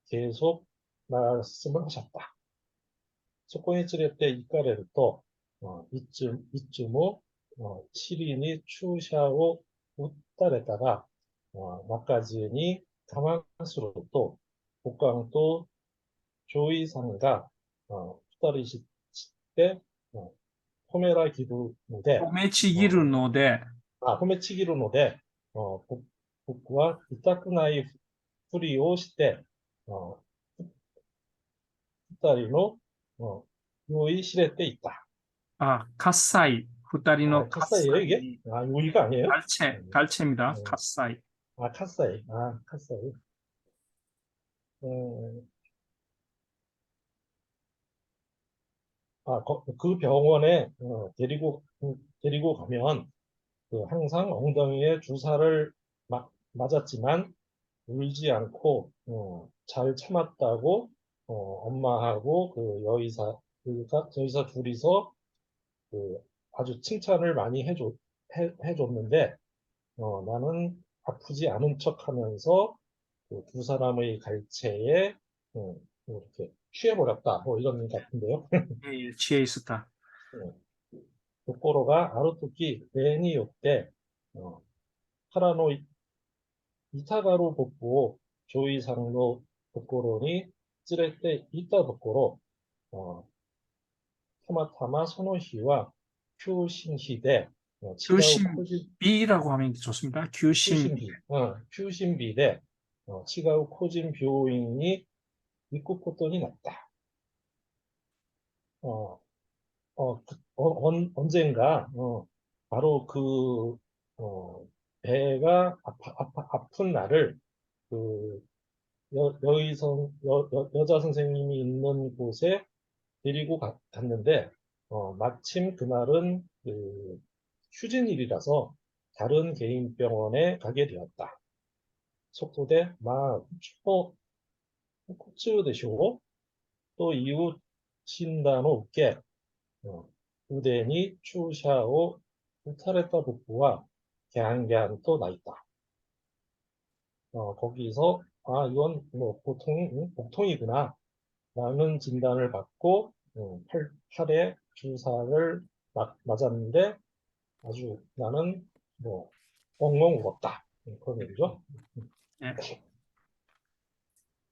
Speaker 5: 계속 말씀을 하셨다. そこに連れて行かれると、 이쯤 후 시린이 추샤오 웃다랬다가 막가지니 가만스로 또 복강도 조이상가 후다리시때 포메라 기루노데
Speaker 2: 도메치기를 노데
Speaker 5: 포메치기루노데 복구와 이타쿠나이 후리오 시때 후다리노 요이 시레때 있다.
Speaker 2: 카사이 후다리노
Speaker 5: 카사이예요, 이게? 요이가 아니에요?
Speaker 2: 갈채입니다.
Speaker 5: 네.
Speaker 2: 카사이.
Speaker 5: 카사이. 카사이. 그 병원에 데리고 가면 항상 엉덩이에 주사를 맞았지만 울지 않고 잘 참았다고 엄마하고 그 여의사 둘이서 아주 칭찬을 많이 해줬는데 나는 아프지 않은 척하면서 두 사람의 갈채에 이렇게 취해버렸다. 뭐 이런 같은데요.
Speaker 2: 예, 지에 있었다.
Speaker 5: ところが、ある時、例によって、原の板ガロ僕を上位さんのところに連れて行ったところ、たまたまその日は、休診日で、違う個人
Speaker 2: 규신비라고 하면 좋습니다. 규신.
Speaker 5: 休診日で、違う個人病院に行くことになった。 언젠가, 바로 배가 아픈 날을, 여자 선생님이 있는 곳에 데리고 갔는데, 마침 그날은 휴진일이라서 다른 개인 병원에 가게 되었다. 속도대, 코츠 되시고, 또 이후 진단호께, 우대니 추샤오 우타레타 북부와 개한개한 또 나있다. 거기서 이건 뭐 복통이구나 라는 진단을 받고 팔에 주사를 맞았는데 아주 나는 뭐 엉엉 울었다. 그런 얘기죠.
Speaker 2: 네.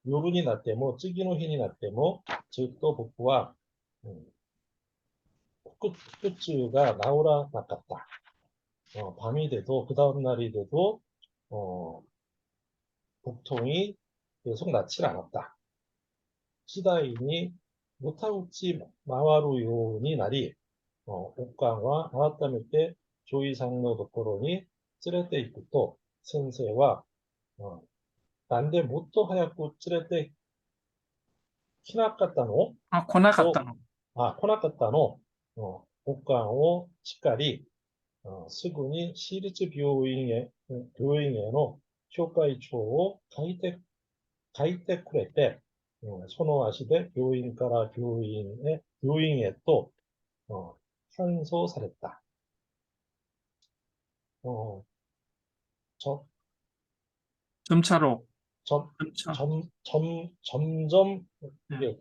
Speaker 5: 요른이 났대모 찌기노 흰이 났대모 즉또 복부와 끝즈가 나오라 낚았다. 밤이 돼도 그 다음 날이 돼도 복통이 계속 낫질 않았다. 시다이니 모타우치 마와루요니 날이 옥강과 아와타미 때 조이상노 도코로니 찌레때 이쿠토 센세와 난데 모토 하얗고 찌레때 키나카타노
Speaker 2: 코나카타노.
Speaker 5: 코나카타노 옥강오 시카리 すぐに私立病院への紹介状を書いてくれて、その足で病院から病院へと、搬送された。 저,
Speaker 2: 점차로,
Speaker 5: 점,
Speaker 2: 점차.
Speaker 5: 점점,
Speaker 2: 네.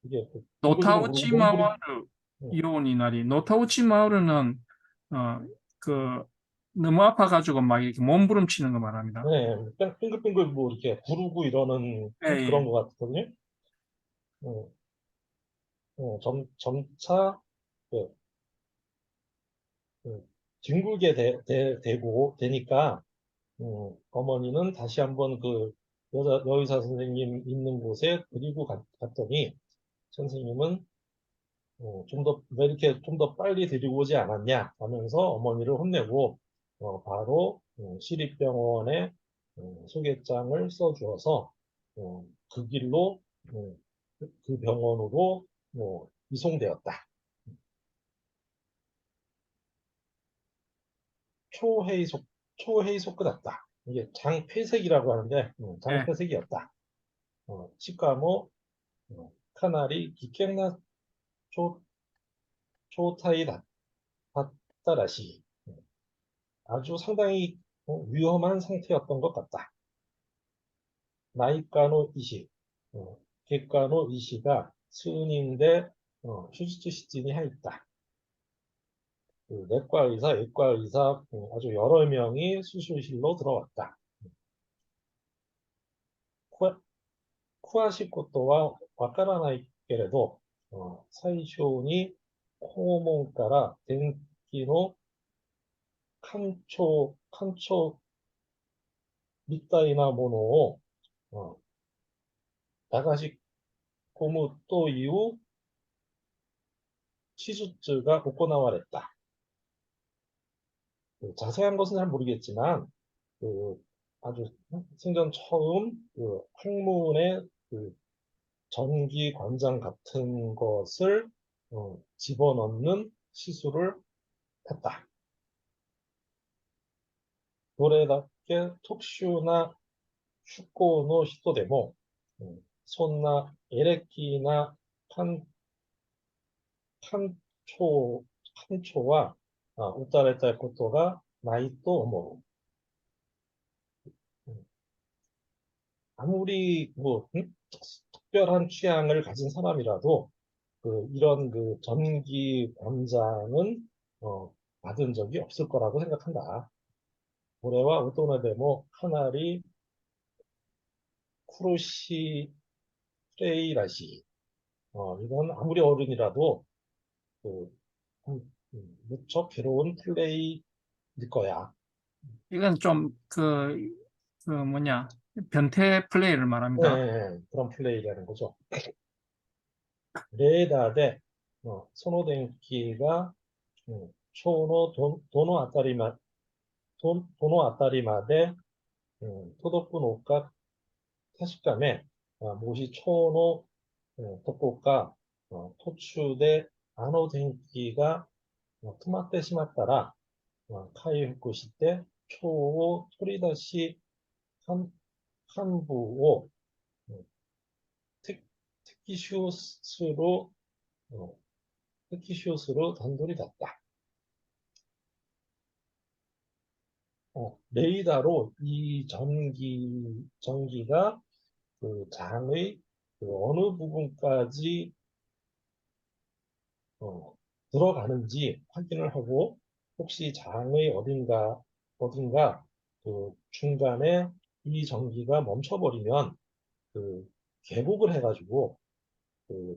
Speaker 5: 이게 그
Speaker 2: 노타우치
Speaker 5: 몸부림,
Speaker 2: 마을을
Speaker 5: 네.
Speaker 2: 요원이 날이 노타우치 마을은 그 너무 아파가지고 막 이렇게 몸부림치는 거 말합니다.
Speaker 5: 네, 빙글빙글 뭐 이렇게 구르고 이러는
Speaker 2: 예, 예.
Speaker 5: 그런 것 같거든요. 점차, 그, 뒹굴게 되고, 되니까, 어머니는 다시 한번 그 여의사 선생님 있는 곳에 데리고 갔더니, 선생님은 왜 이렇게 좀 더 빨리 데리고 오지 않았냐 하면서 어머니를 혼내고, 바로 시립병원에 소개장을 써주어서, 그 길로, 그 병원으로 이송되었다. 초해이속, 초해이속 끝났다. 이게 장폐색이라고 하는데,
Speaker 2: 예.
Speaker 5: 장폐색이었다. 시카모, 카나리, 기켄나, 초타이 다따라시. 아주 상당히 위험한 상태였던 것 같다. 나이카노 이시, 객가노 이시가 스은인데, 휴지츠 시진이 하있다. 그 내과 의사, 외과 의사, 아주 여러 명이 수술실로 들어왔다. 쿠아시 코토와 와카라나이けれど, 사이쇼니 코몬から 電気の 칸초みたいなものを、流し込むという手術が行われた. 자세한 것은 잘 모르겠지만, 아주 생전 처음 항문에 전기 관장 같은 것을 집어넣는 시술을 했다. どれだけ特殊な趣向の人でも、そんなエレキな感情は打たれたことがないと思う. 아무리 특별한 취향을 가진 사람이라도 이런 전기 권장은 받은 적이 없을 거라고 생각한다. これは大人でもかなり苦しいプレイらしい. 이건 아무리 어른이라도 무척 괴로운 플레이일 거야.
Speaker 2: 이건 좀 변태 플레이를 말합니다.
Speaker 5: 네, 그런 플레이라는 거죠. 레이더で その電気が腸のどのあたりまで届くのか確かめ、もし腸のどこか途中であの電気が止まってしまったら、回復して腸を取り出し、幹部を摘出する段取りだった. 레이더로 이 전기가 장의 어느 부분까지 들어가는지 확인을 하고, 혹시 장의 어딘가 중간에 이 전기가 멈춰버리면 개복을 해가지고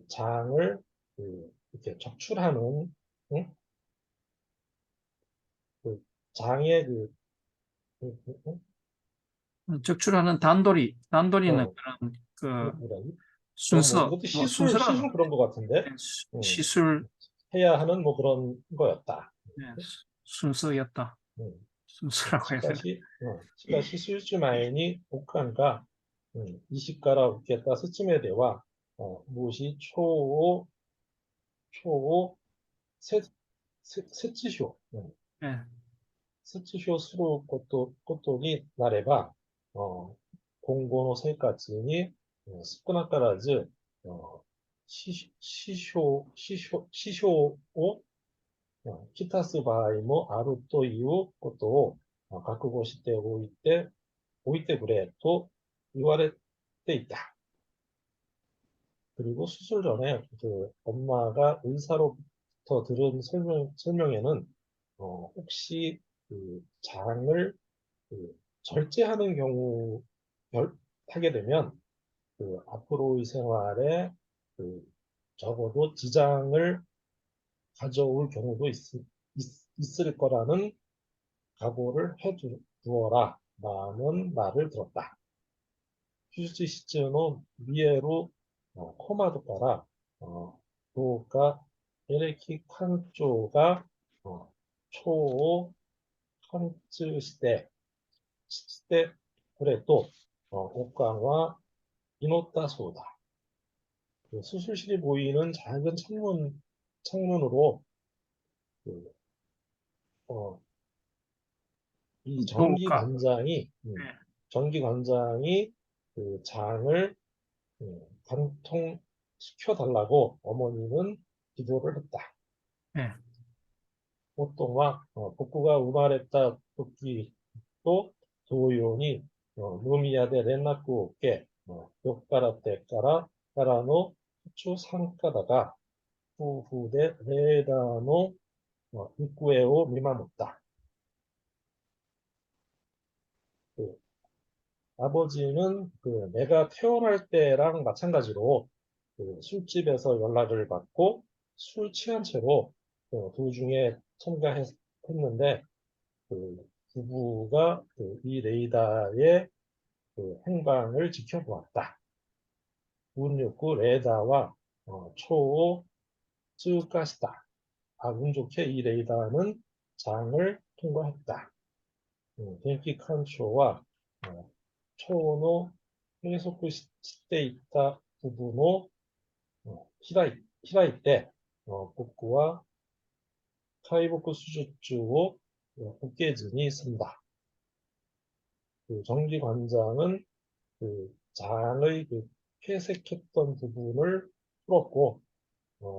Speaker 5: 장을 이렇게 적출하는, 응? 장의
Speaker 2: 적출하는 단도리는
Speaker 5: 어,
Speaker 2: 그런
Speaker 5: 뭐라지?
Speaker 2: 순서,
Speaker 5: 이것도
Speaker 2: 순서라는
Speaker 5: 시술 그런 것 같은데,
Speaker 2: 시술,
Speaker 5: 해야 하는 그런 거였다.
Speaker 2: 순서였다. 순서라고 해야 되나?
Speaker 5: しかし、手術前に奥官が、医師から受けた説明では、もし腸を切除、
Speaker 2: 예.
Speaker 5: 切除することになれば、今後の生活に少なからず、支障をきたす場合もあるということを 가꾸고 싶대 오이때 그래 또言われて 있다. 그리고 수술 전에 그 엄마가 의사로부터 들은 설명에는 혹시 그 장을 절제하는 경우 하게 되면 그 앞으로의 생활에 그 적어도 지장을 가져올 경우도 있을 거라는 각오를 두어라 라는 말을 들었다. 휴지 시즌은 미에로 코마도から どうかエレキ館長が腸を貫通してくれと옥강과 이노다 소다. 수술실이 보이는 작은 창문으로 그, 어, 이
Speaker 2: 도우카.
Speaker 5: 전기관장이 그 장을 관통시켜 달라고 어머니는 기도를 했다.
Speaker 2: 네.
Speaker 5: 보통과 복구가 우마랬다 토끼 또 도요니 루미야데 렌나쿠 오케 요카라테からの 후추 상가다가 후후대 레다노 입구에오 미마모다. 그 아버지는 그 내가 태어날 때랑 마찬가지로 그 술집에서 연락을 받고 술 취한 채로 도중에 참가했는데 그 부부가 이 레이다의 그 행방을 지켜보았다. 운좋고 레이다와 초を 通過した. 운 좋게 이 레이다는 장을 통과했다. 덴키 칸초와 초의 계속していた 부분을 開いて 복구와 開복수術を 受けずに済んだ. 그 정기관장은 그 장의 그 폐색했던 부분을 풀었고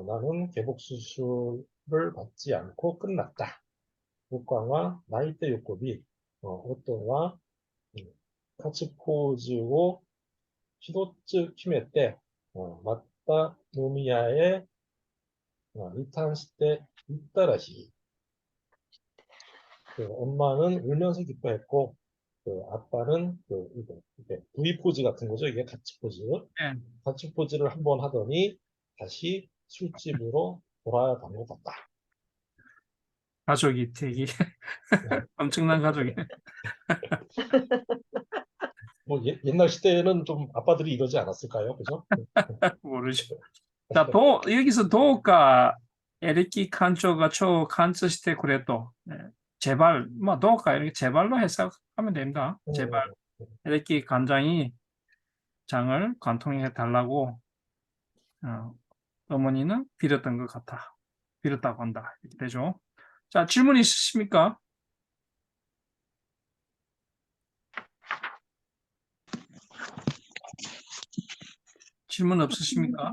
Speaker 5: 나는 개복수술을 받지 않고 끝났다. 복강과 나이테 요코비 오토와 같이 포즈を 1つ決めて 맞다 노미야에 리턴시대 있다라시. 그 엄마는 울면서 기뻐했고 그 아빠는 이게 V 포즈 같은 거죠. 이게 같이 포즈.
Speaker 2: 네.
Speaker 5: 같이 포즈를 한번 하더니 다시 술집으로 돌아다녔다.
Speaker 2: 가족이 되게 엄청난 가족이.
Speaker 5: 뭐 옛날 시대에는 좀 아빠들이 이러지 않았을까요? 그죠?
Speaker 2: 모르죠. 자, 여기서 도우카 에리키 칸초가 초 칸츠시테 그래도 제발 뭐 도우카 이렇게 제발로 해석하면 됩니다. 제발 에리키 관장이 장을 관통해 달라고 어머니는 빌었던 것 같아. 빌었다고 한다. 이렇게 되죠. 자, 질문 있으십니까? 질문 없으십니까?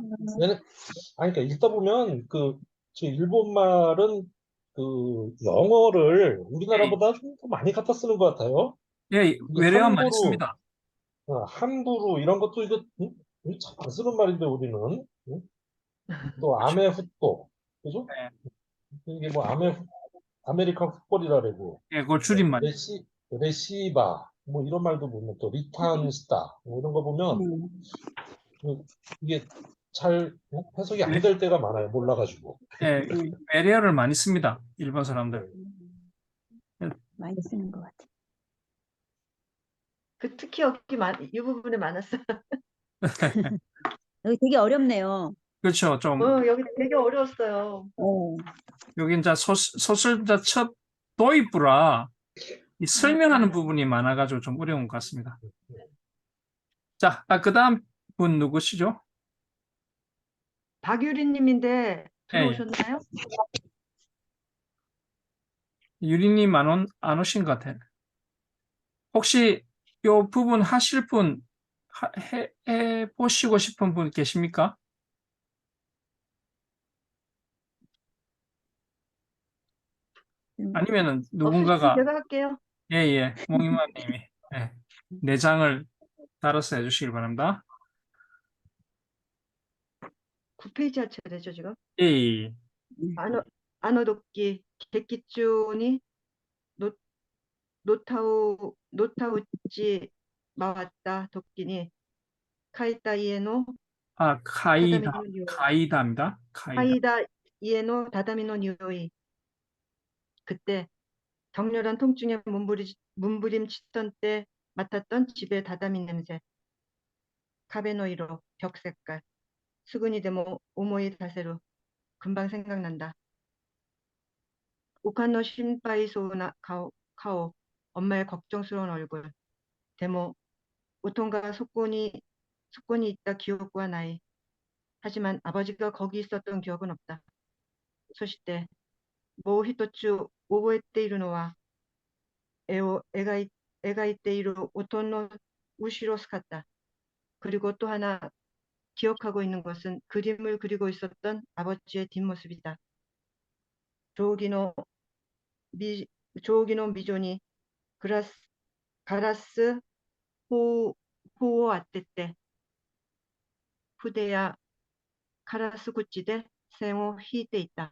Speaker 5: 아니, 그러니까 읽다 보면 저 일본 말은 그 영어를 우리나라보다 좀 더 많이 갖다 쓰는 것 같아요.
Speaker 2: 예,
Speaker 5: 이게
Speaker 2: 외래어 많이 씁니다.
Speaker 5: 함부로 이런 것도 이거 참 안 쓰는 말인데 우리는 또 아메후또 그죠?
Speaker 2: 네.
Speaker 5: 이게 뭐 아메리칸 풋볼이라 그러고
Speaker 2: 예, 그걸 줄임말.
Speaker 5: 레시바 뭐 이런 말도 보면 또 리탄스타 뭐 이런 거 보면 이게 잘 해석이 안 될 때가 많아요. 몰라가지고.
Speaker 2: 예, 외래어를 많이 씁니다. 일본 사람들.
Speaker 3: 많이 쓰는 것 같아요.
Speaker 1: 그 특히 이 부분에 많았어요.
Speaker 3: 여기 되게 어렵네요.
Speaker 2: 그렇죠. 좀
Speaker 1: 여기 되게 어려웠어요.
Speaker 2: 여기 이제 소설 첫 도입부라 이 설명하는 부분이 많아가지고 좀 어려운 것 같습니다. 자, 그다음 분 누구시죠?
Speaker 1: 박유리님인데 들어오셨나요?
Speaker 2: 유리님 안 오신 것 같아요. 혹시 이 부분 하실 분 해보시고 싶은 분 계십니까? 아니면은 누군가가
Speaker 1: 제가 할게요.
Speaker 2: 예, 예. 몽이마님이 예. 내장을 따라서 해주시길 바랍니다.
Speaker 1: 9페이지 할 차례죠, 지금.
Speaker 2: 예, 예, 예.
Speaker 3: 네.
Speaker 1: あの時、劇中にののたうち回った時に、書いた家の
Speaker 2: 아,
Speaker 1: 畳
Speaker 2: 카이다,
Speaker 1: の匂い、
Speaker 2: 카이다입니다.
Speaker 1: 嗅
Speaker 2: 카이다.
Speaker 1: いだ家の畳の匂い、 그때 격렬한 통증에 몸부림치던 때 맡았던 집의 다다미 냄새, 카베노이로 벽 색깔, 수근이 데모 오모이 다세로 금방 생각난다. 오카노 신바이 소나 카오, 엄마의 걱정스러운 얼굴, 데모 오통가 속건이 있다 기억과 나이. 하지만 아버지가 거기 있었던 기억은 없다. 소시때 모 히토츠 오보에테 이루노와 애가 이때 이루 오톤노 우시로 스카다. 그리고 또 하나 기억하고 있는 것은 그림을 그리고 있었던 아버지의 뒷모습이다. 조기노 조기노 미조니 가라스 호호 아떼때 후대야 가라스 구찌대 생호 히데 있다.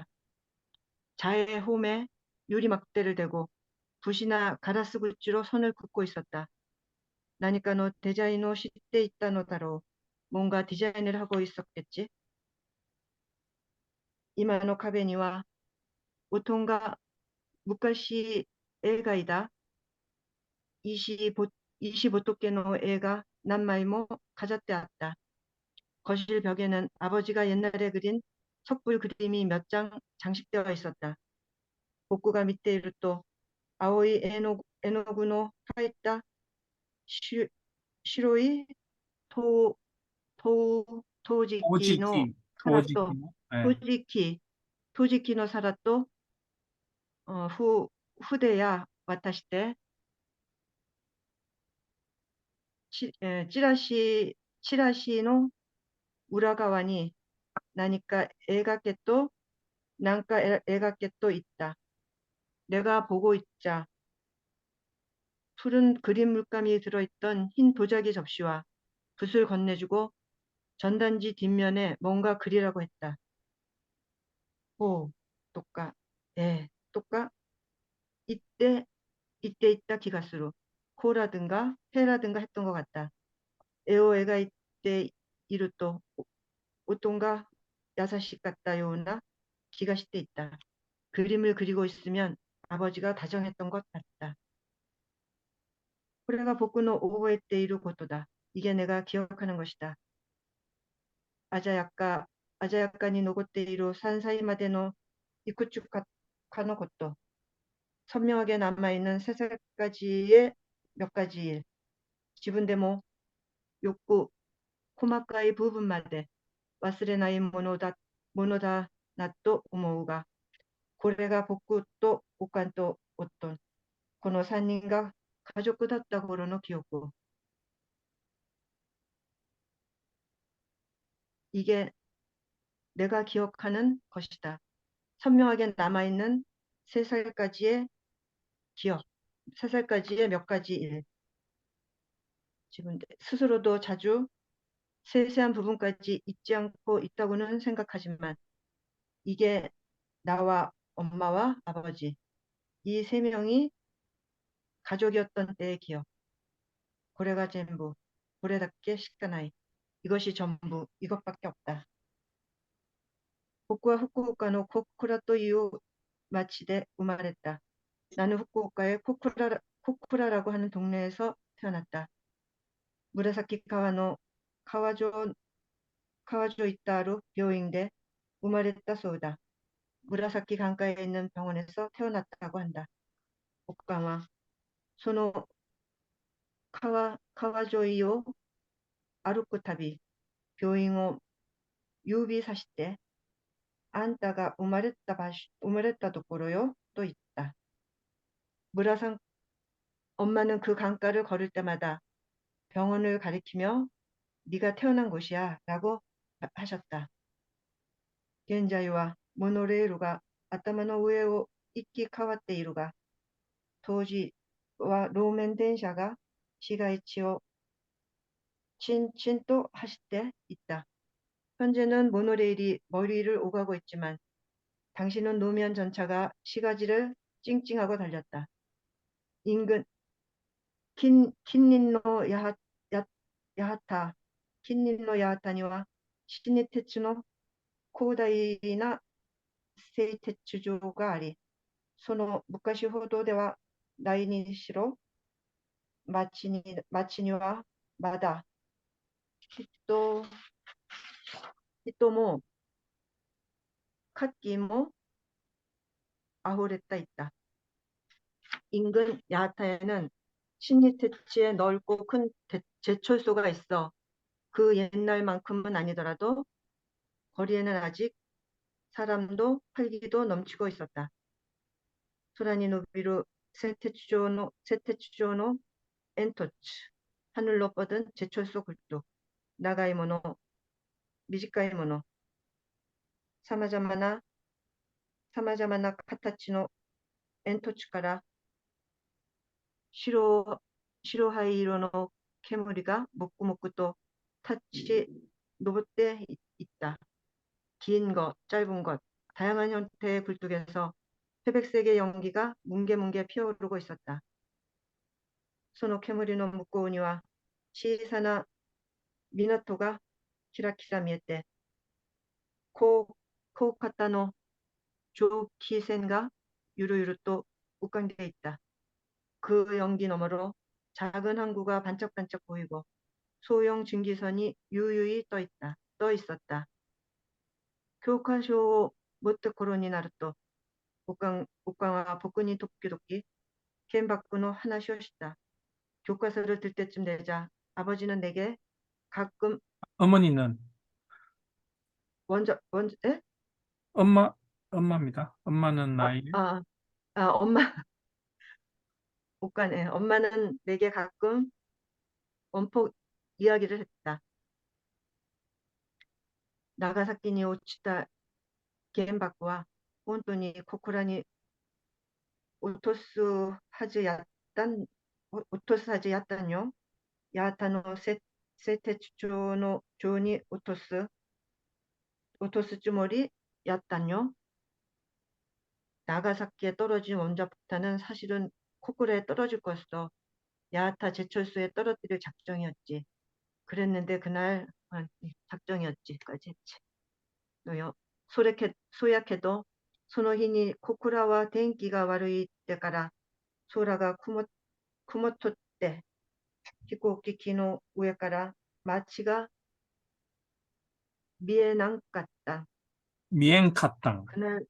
Speaker 1: 자의 홈에 유리 막대를 대고 붓이나 가라스 구찌로 손을 긋고 있었다. 나니까 너 디자인을 시대 있다 노다로 뭔가 디자인을 하고 있었겠지. 이마노 카베니와 오통가 무카시 에가이다. 25도께의 애가 난마이모 가졌대 왔다. 거실 벽에는 아버지가 옛날에 그린 석불 그림이 몇 장 장식되어 있었다. 복구가 밑에 이르 또 아오이 에노구노 하이타 시로이 토 토지키노
Speaker 2: 오지키,
Speaker 1: 사라또
Speaker 2: 오지키. 예.
Speaker 1: 토지키노 사라또 후대야 와타시테 치라시노 우라가와니 나니까 애가께또 난가 애가께또 있다. 내가 보고 있자 푸른 그림 물감이 들어있던 흰 도자기 접시와 붓을 건네주고 전단지 뒷면에 뭔가 그리라고 했다. 오, 똑까, 똑까, 이때 있다 기가스로 코라든가 페라든가 했던 것 같다. 애가 이때 이루또 오똥가 야사시 같다 요나 기가 시때 있다. 그림을 그리고 있으면 아버지가 다정했던 것 같다. 코레가 복구노 오보에때 이루 고토다. 이게 내가 기억하는 것이다. 아자야까니 노고때 이루 산사이마데노 이쿠축 가노 고토. 선명하게 남아있는 세 살까지의 몇 가지 일. 지분데모 욕구 코마카이 부분마데 와스레나이 모노다 나또 오모우가 고래가 복구 또 옷간 또 어떤 この3人が家族だった頃の記憶。 이게 내가 기억하는 것이다. 선명하게 남아있는 3살까지의 기억, 3살까지의 몇 가지 일. 지금 스스로도 자주 세세한 부분까지 잊지 않고 있다고는 생각하지만 이게 나와 엄마와 아버지, 이 3명이 가족이었던 때의 기억. 고래가 전부, 고래답게 시카나이. 이것이 전부, 이것밖에 없다. 僕は福岡の 코쿠라という 町で 生まれた. 나는 후쿠오카의 코쿠라라고 하는 동네에서 태어났다. 무라사키 카와노 카와조 이타루 병원에 生まれた 소우다. 무라사키 강가에 있는 병원에서 태어났다고 한다. 옥가와 소노 카와조이오 아루쿠타비 병원을 유비사시때 あんたが生まれたところよと言った. 무라상 엄마는 그 강가를 걸을 때마다 병원을 가리키며 네가 태어난 곳이야 라고 하셨다. 現在はモノレールが頭の上を行き交っているが、当時は路面電車が市街地をちんちんと走っていった。 현재는 모노레일이 머리를 오가고 있지만 당시는 노면 전차가 시가지를 찡찡하고 달렸다. 인근 킨닌노 야하타, 킨닌노 야하타니와 시니테츠노 코다이나 세이테츠조가 아리, その昔 報道では第二城町にはまだ人も活気も溢れていた。 인근 야타에는 신리테치에 넓고 큰 제철소가 있어. 그 옛날만큼은 아니더라도 거리에는 아직 사람도 활기도 넘치고 있었다. 소란이 노비루 세테츠조노 엔토츠, 하늘로 뻗은 제철소 굴뚝, 나가이모노 미지카이모노 사마자마나 카타치노 엔토츠카라 시로하이로노煙が 묵묵 또 타치 노봇대 있다. 긴 것, 짧은 것, 다양한 형태의 굴뚝에서 회백색의 연기가 뭉게뭉게 피어오르고 있었다. その煙の向こうには小さな港がキラキラ見えて、高型の蒸気船がゆるゆると浮かんでいった。 그 연기 너머로 작은 항구가 반짝반짝 보이고 소형 증기선이 유유히 떠 있었다. 교과書を 持った頃になると、おかんは僕に時々剣幕の話をした。 교과서를 들 때쯤 되자 아버지는 내게 가끔
Speaker 2: 어머니는
Speaker 1: 에?
Speaker 2: 엄마입니다. 엄마는 나이
Speaker 1: 엄마, 오까네. 엄마는 내게 가끔 원폭 이야기를 했다. 나가사키に落ちた原爆は本当にここらに落とすはずやったんよ。ヤータの製鉄所の上に落とすつもりやったんよ。 나가사키에 떨어진 원자폭탄은 사실은 코쿠라에 떨어질 것으로 야하타 제철소에 떨어뜨릴 작정이었지. 그랬는데 그날 작정이었지까지 했지. 또요. 소약해도 その日に 코쿠라와電気が 悪いってから空が曇っとって飛行機の上から街が見えなかった。
Speaker 2: 미행카땅.
Speaker 1: 그날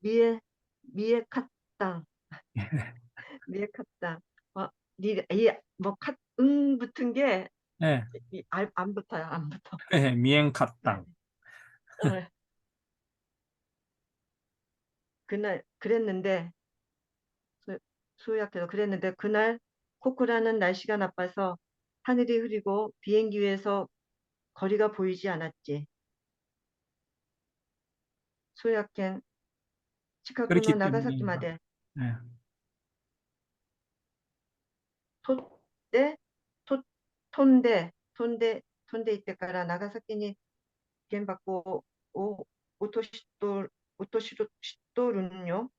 Speaker 1: 미에카땅 미에카땅 뭐 붙은 게
Speaker 2: 네,
Speaker 1: 안 붙어요. 안 붙어.
Speaker 2: 네, 미행카땅.
Speaker 1: 어, 그날 그랬는데 소약해서 그랬는데 그날 코쿠라는 날씨가 나빠서 하늘이 흐리고 비행기 위에서 거리가 보이지 않았지. 소약행
Speaker 2: 그렇기
Speaker 1: 시카고노
Speaker 2: 때문에
Speaker 1: 나가사키마데
Speaker 2: 네,
Speaker 1: 토대 톤데 이때から 나가사키니 原爆を 落としとるんよ。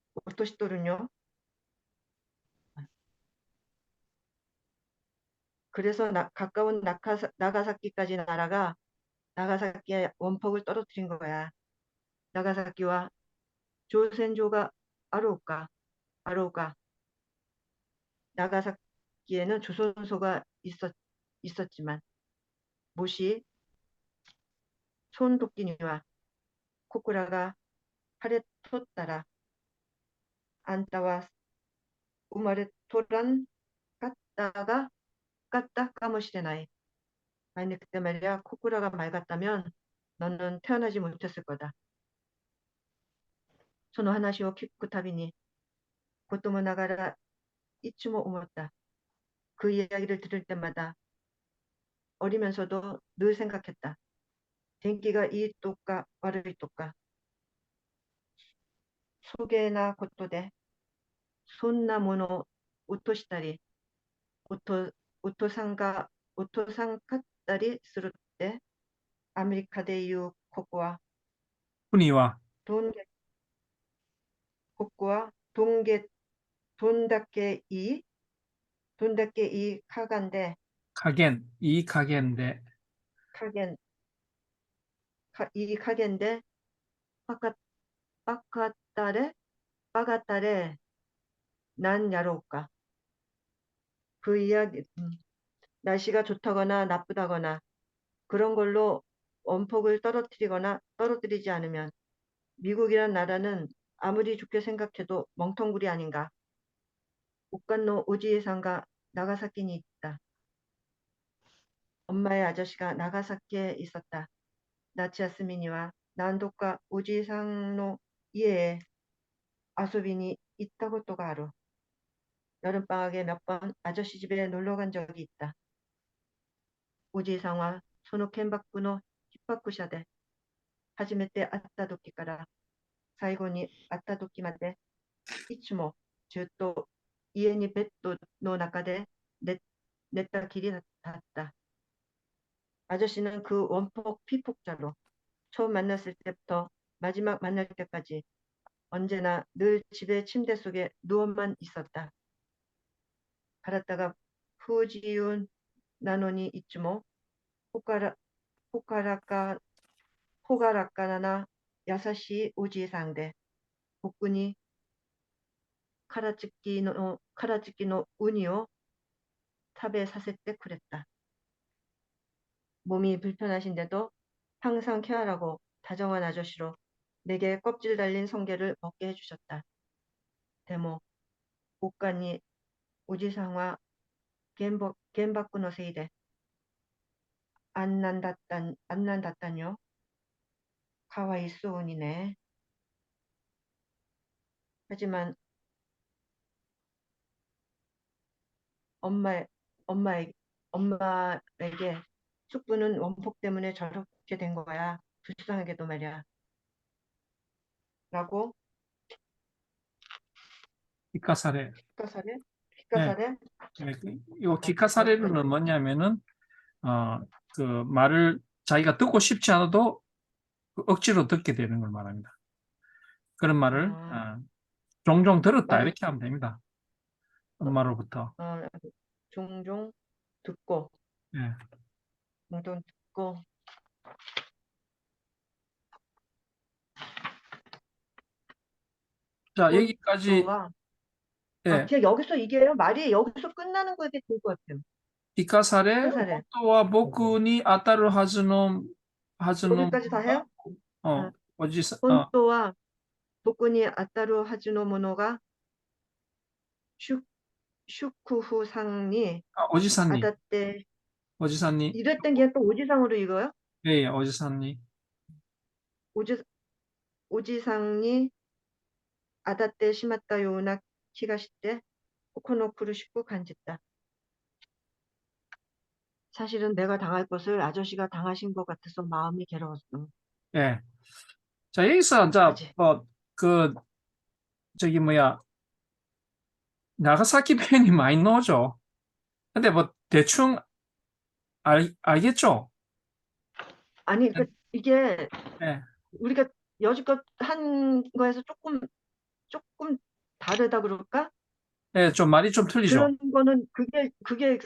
Speaker 1: 그래서 가까운 나가사키까지 날아가 나가사키에 원폭을 떨어뜨린 거야. 나가사키와 조센조가 아로우까. 나가사키에는 조선소가 있었지만 모시 손도끼니와 코쿠라가 팔에 텄다라 안타와 우마레 토란 깠다 까모시레나이. 만약 그때 말이야 코쿠라가 맑았다면 너는 태어나지 못했을 거다. その話を聞くたびに子供ながらいつも思った。 그 이야기를 들을 때마다 어리면서도 늘 생각했다.電気が いいとか悪いとかそげなことでそんなもの落としたり、落とさんかったりするって、アメリカでいうここは、
Speaker 2: 国は、
Speaker 1: どんげ、ここはどんだけいい加減で、
Speaker 2: 加減、いい加減で、
Speaker 1: 加減、いい加減で、バカ、バカったれ、バカったれ、なんやろうか。그 이야기, 날씨가 좋다거나 나쁘다거나 그런 걸로 원폭을 떨어뜨리거나 떨어뜨리지 않으면 미국이란 나라는 아무리 좋게 생각해도 멍텅구리 아닌가. 오칸노 오지에산가 나가사키니 있다. 엄마의 아저씨가 나가사키에 있었다. 나치야스미니와 난도카 오지상노 이에에 아소비니 있다 것도가 아루. 여름방학에 몇 번 아저씨 집에 놀러 간 적이 있다. 오지상와 소노 캔바쿠노 히파쿠샤데. 初めて会った時から最後に会った時までいつもずっと家にベッドの中で寝たきりだった。 아저씨는 그 원폭 피폭자로 처음 만났을 때부터 마지막 만날 때까지 언제나 늘 집의 침대 속에 누워만 있었다. 갈았다가 후지윤 나노니 이츠모 호카라카 호가라카나 야사시 오지상대 복근이 카라츠키노 우니오 탑에 샀을 때 그랬다. 몸이 불편하신데도 항상 케어하라고 다정한 아저씨로 내게 껍질 달린 성게를 먹게 해주셨다. 데모 옷간이 오지상화 겐바쿠노 세이데 안 난다딴요. 가와이 수운이네. 하지만 엄마에게 숙부는 원폭 때문에 저렇게 된 거야. 불쌍하게도 말이야. 라고
Speaker 2: 기카사레.
Speaker 1: 귓가사래?
Speaker 2: 네,
Speaker 1: 귓가사래?
Speaker 2: 네, 이 기카사레는 뭐냐면은, 그 말을 자기가 듣고 싶지 않아도 그 억지로 듣게 되는 걸 말합니다. 그런 말을 종종 들었다
Speaker 1: 말을
Speaker 2: 이렇게 하면 됩니다. 엄마로부터.
Speaker 1: 종종 듣고
Speaker 2: 예.
Speaker 1: 종종 듣고
Speaker 2: 자, 여기까지.
Speaker 1: 본토와
Speaker 2: 예.
Speaker 1: 그냥 여기서 이게요. 말이 여기서 끝나는 거에 될 것 같아요.
Speaker 2: 기카사레
Speaker 1: 귓가사래.
Speaker 2: 호토와 보쿠니 아타루 하즈노
Speaker 1: 여기까지 다 해요?
Speaker 2: 어디서
Speaker 1: 본토와 복근이 아따루 하즈노모노가 슈쿠후상니
Speaker 2: 어지산니
Speaker 1: 아다때
Speaker 2: 어지산니
Speaker 1: 이랬던 게 또 오지상으로 읽어요?
Speaker 2: 예, 어지산니
Speaker 1: 오지상니 아다때 시마다 요나 키가시때 코코노쿠를 씹고 간짓다. 사실은 내가 당할 것을 아저씨가 당하신 것 같아서 마음이 괴로웠어.
Speaker 2: 예. 자, 여기서
Speaker 1: 그지?
Speaker 2: 그 저기 뭐야 나가사키 표현이 많이 나오죠. 근데 뭐 대충 알겠죠?
Speaker 1: 아니 이게
Speaker 2: 예.
Speaker 1: 우리가 여지껏 한 거에서 조금 다르다 그럴까?
Speaker 2: 예, 좀 말이 좀 틀리죠.
Speaker 1: 그런 거는 그게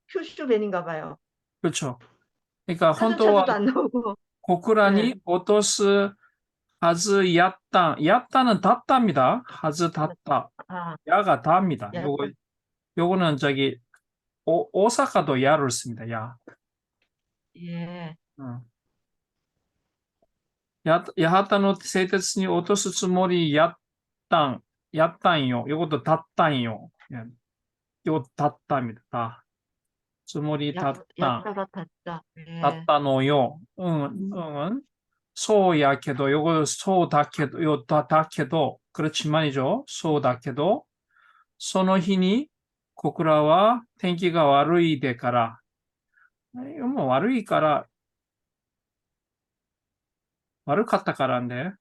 Speaker 1: 큐슈벤인가 봐요.
Speaker 2: 그렇죠. 그러니까
Speaker 1: 사전
Speaker 2: 혼토와
Speaker 1: 찾아도 안 나오고.
Speaker 2: 고쿠라니
Speaker 1: 네.
Speaker 2: 오토스 하즈 야따는 닫답니다. 하즈 닫다.
Speaker 1: 아,
Speaker 2: 야가 다입니다.
Speaker 1: 약간
Speaker 2: 요거는 저기 오사카도 야를 씁니다. 야.
Speaker 1: 예.
Speaker 2: 야하타노 세이테스니 오토스 츠모리 야땅요. 요것도 닫땅요. 예. 요거 닫답니다. 다. 츠모리 닫땅.
Speaker 1: 약다가 탔다. 예.
Speaker 2: 닫다노요. 응은 소야케도 요거 소다케도 요 다케도 그렇지만이죠. 소다케도 소노히니 고쿠라와 텐키가 와루이 데카라. 이거 뭐 와루이 까라悪かったからんで、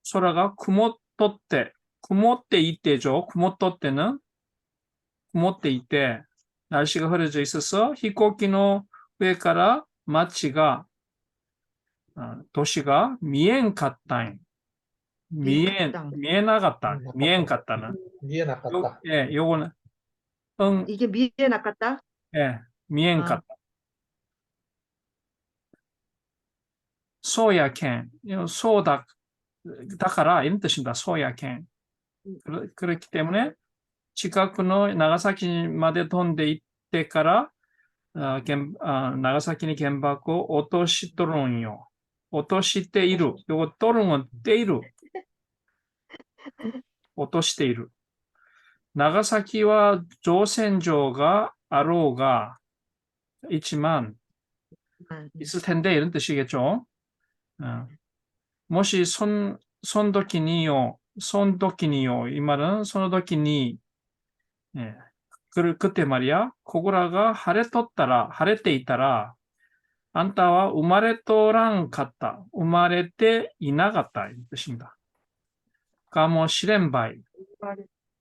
Speaker 2: 소라가 구모 때 이때죠. 구모토 때는 구모 때 이때 날씨가 흐려져 있어서 히코키노 후에카라 마치가 도시가 미엔 갔다잉.
Speaker 1: 미엔카땅.
Speaker 2: 미엔 갔다는.
Speaker 5: 위에 낚았다.
Speaker 2: 예, 요거는 응,
Speaker 1: 이게 미엔아까따?
Speaker 2: 예, 미엔
Speaker 1: 아,
Speaker 2: 갔다. 소야켄, 소다, 다카라 이런 뜻입니다. 소야켄. 그렇기 때문에 近くの長崎まで飛んで行ってから長崎に原爆を落としとるんよ。落としている。요거 또는 때いる。落としている。長崎は造船所があろうが있지만 있을 텐데 이런 뜻이겠죠. 모시 손도끼니요, 손도끼니요. 이 말은 손도끼니 예. 그때 말이야, 코구라가 하레때 있다라, 안타와 우마레토랑 같다. 우마레때 이나갔다. 이 뜻입니다. 가모 시렌바이,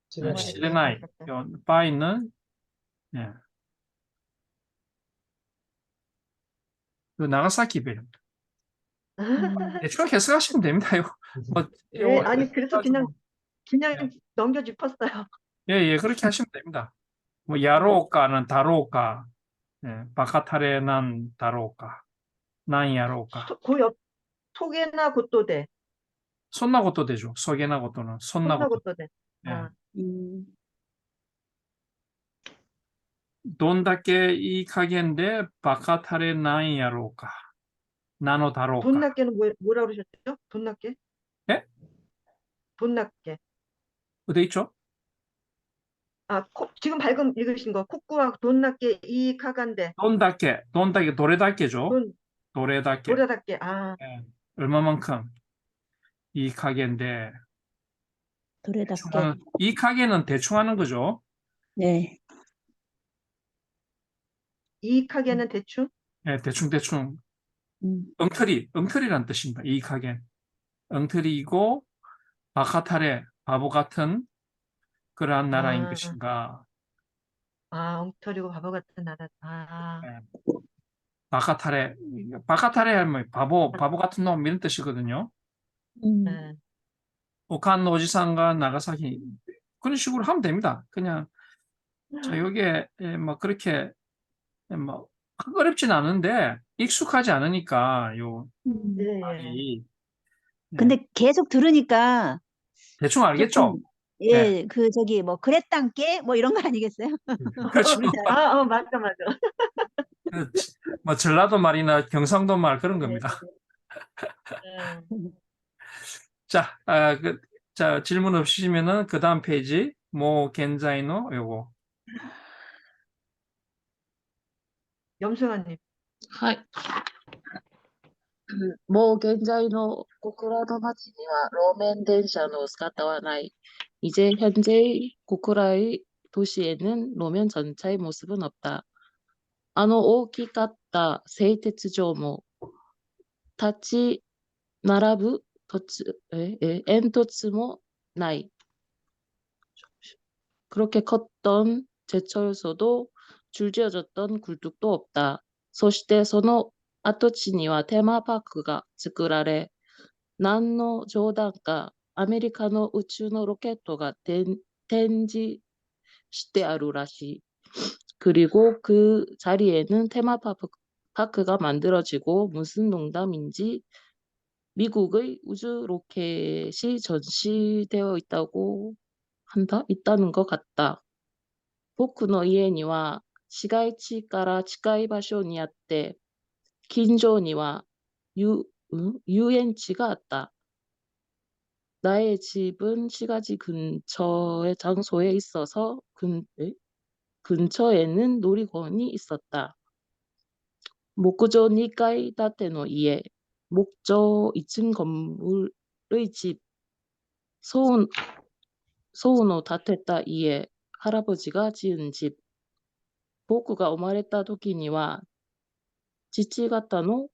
Speaker 5: 실은
Speaker 2: 시레나이, 바이는, 예. 그 나가사키 배입니다. 대충 해석하시면 됩니다. 이거. 뭐,
Speaker 1: 예, 아니, 그래서 그냥 넘겨 짚었어요.
Speaker 2: 예, 예, 그렇게 하시면 됩니다. 뭐, 야로오카는 다로오카, 예, 바카타레난 다로오카, 난 야로오카.
Speaker 1: 그 옆, 소개나 곧도대.
Speaker 2: 손나고도 되죠. 소개나고도는
Speaker 1: 손나
Speaker 2: 손나고도.
Speaker 1: 곧도대.
Speaker 2: 예.
Speaker 1: 아,
Speaker 2: 돈だけいい加減でバカタレなんやろうか。なのだろう
Speaker 1: 돈
Speaker 2: か。
Speaker 1: 낫게는 뭐라 그러셨죠? 돈 낫게?
Speaker 2: 예?
Speaker 1: 돈 낫게.
Speaker 2: 어디 있죠?
Speaker 1: 아, 지금 방금 읽으신 거. 코꾸와 돈 낫게 이 카간데.
Speaker 2: 돈だけ, 도레다케죠.
Speaker 1: 돈,
Speaker 2: 도레다케.
Speaker 1: 도라답게. 아,
Speaker 2: 예. 얼마만큼 이 가게인데
Speaker 3: 도레답게.
Speaker 2: 이 가게는 대충 하는 거죠.
Speaker 3: 네.
Speaker 1: 이익하게는 대충?
Speaker 2: 예, 대충
Speaker 3: 음.
Speaker 2: 엉터리란 뜻입니다. 이 가게. 엉터리이고 바카타레 바보 같은 그러한 나라인
Speaker 1: 아,
Speaker 2: 것인가.
Speaker 1: 엉터리고 바보 같은 나라. 아,
Speaker 2: 예. 바카타레 하면 바보 같은 놈 이런 뜻이거든요.
Speaker 1: 네.
Speaker 2: 오칸 오지상과 나가사키 그런 식으로 하면 됩니다. 그냥 자 여기에 뭐 그렇게 뭐 어렵진 않은데 익숙하지 않으니까 요
Speaker 1: 예, 예.
Speaker 2: 말이
Speaker 3: 근데 계속 들으니까
Speaker 2: 대충 알겠죠?
Speaker 3: 조금 예, 그 저기 뭐 그랬단께 뭐 이런 거 아니겠어요?
Speaker 2: 그렇죠.
Speaker 1: 맞아.
Speaker 2: 뭐 전라도 말이나 경상도 말 그런
Speaker 1: 네,
Speaker 2: 겁니다.
Speaker 1: 네.
Speaker 2: 자, 자 질문 없으시면은 그 다음 페이지 뭐 겐자이노 요거
Speaker 1: 염승아님.
Speaker 6: はい。もう現在の小倉の町には路面電車の姿はない。이제 현재 고쿠라의 도시에는路面 전차의 모습은 없다. 大きかった製鉄所も立ち並ぶ煙突もない. 그렇게 컸던 제철소도 줄지어졌던 굴뚝도 없다. そしてその跡地にはテーマパークが作られ、何の冗談かアメリカの宇宙のロケットが展示してあるらしい. 그리고 그 자리에는 테마파크가 만들어지고 무슨 농담인지 미국의 우주 로켓이 전시되어 있다는 것 같다. 僕の家には市街地から近い場所にあって、近所には遊園地があった. 나의 집은 시가지 근처의 장소에 있어서 근처에는 놀이공원이 있었다. 목구조 2階建ての家, 목조 2층 건물의 집, 소우노 다테타 이에 할아버지가 지은 집. 僕が生まれた時には父方の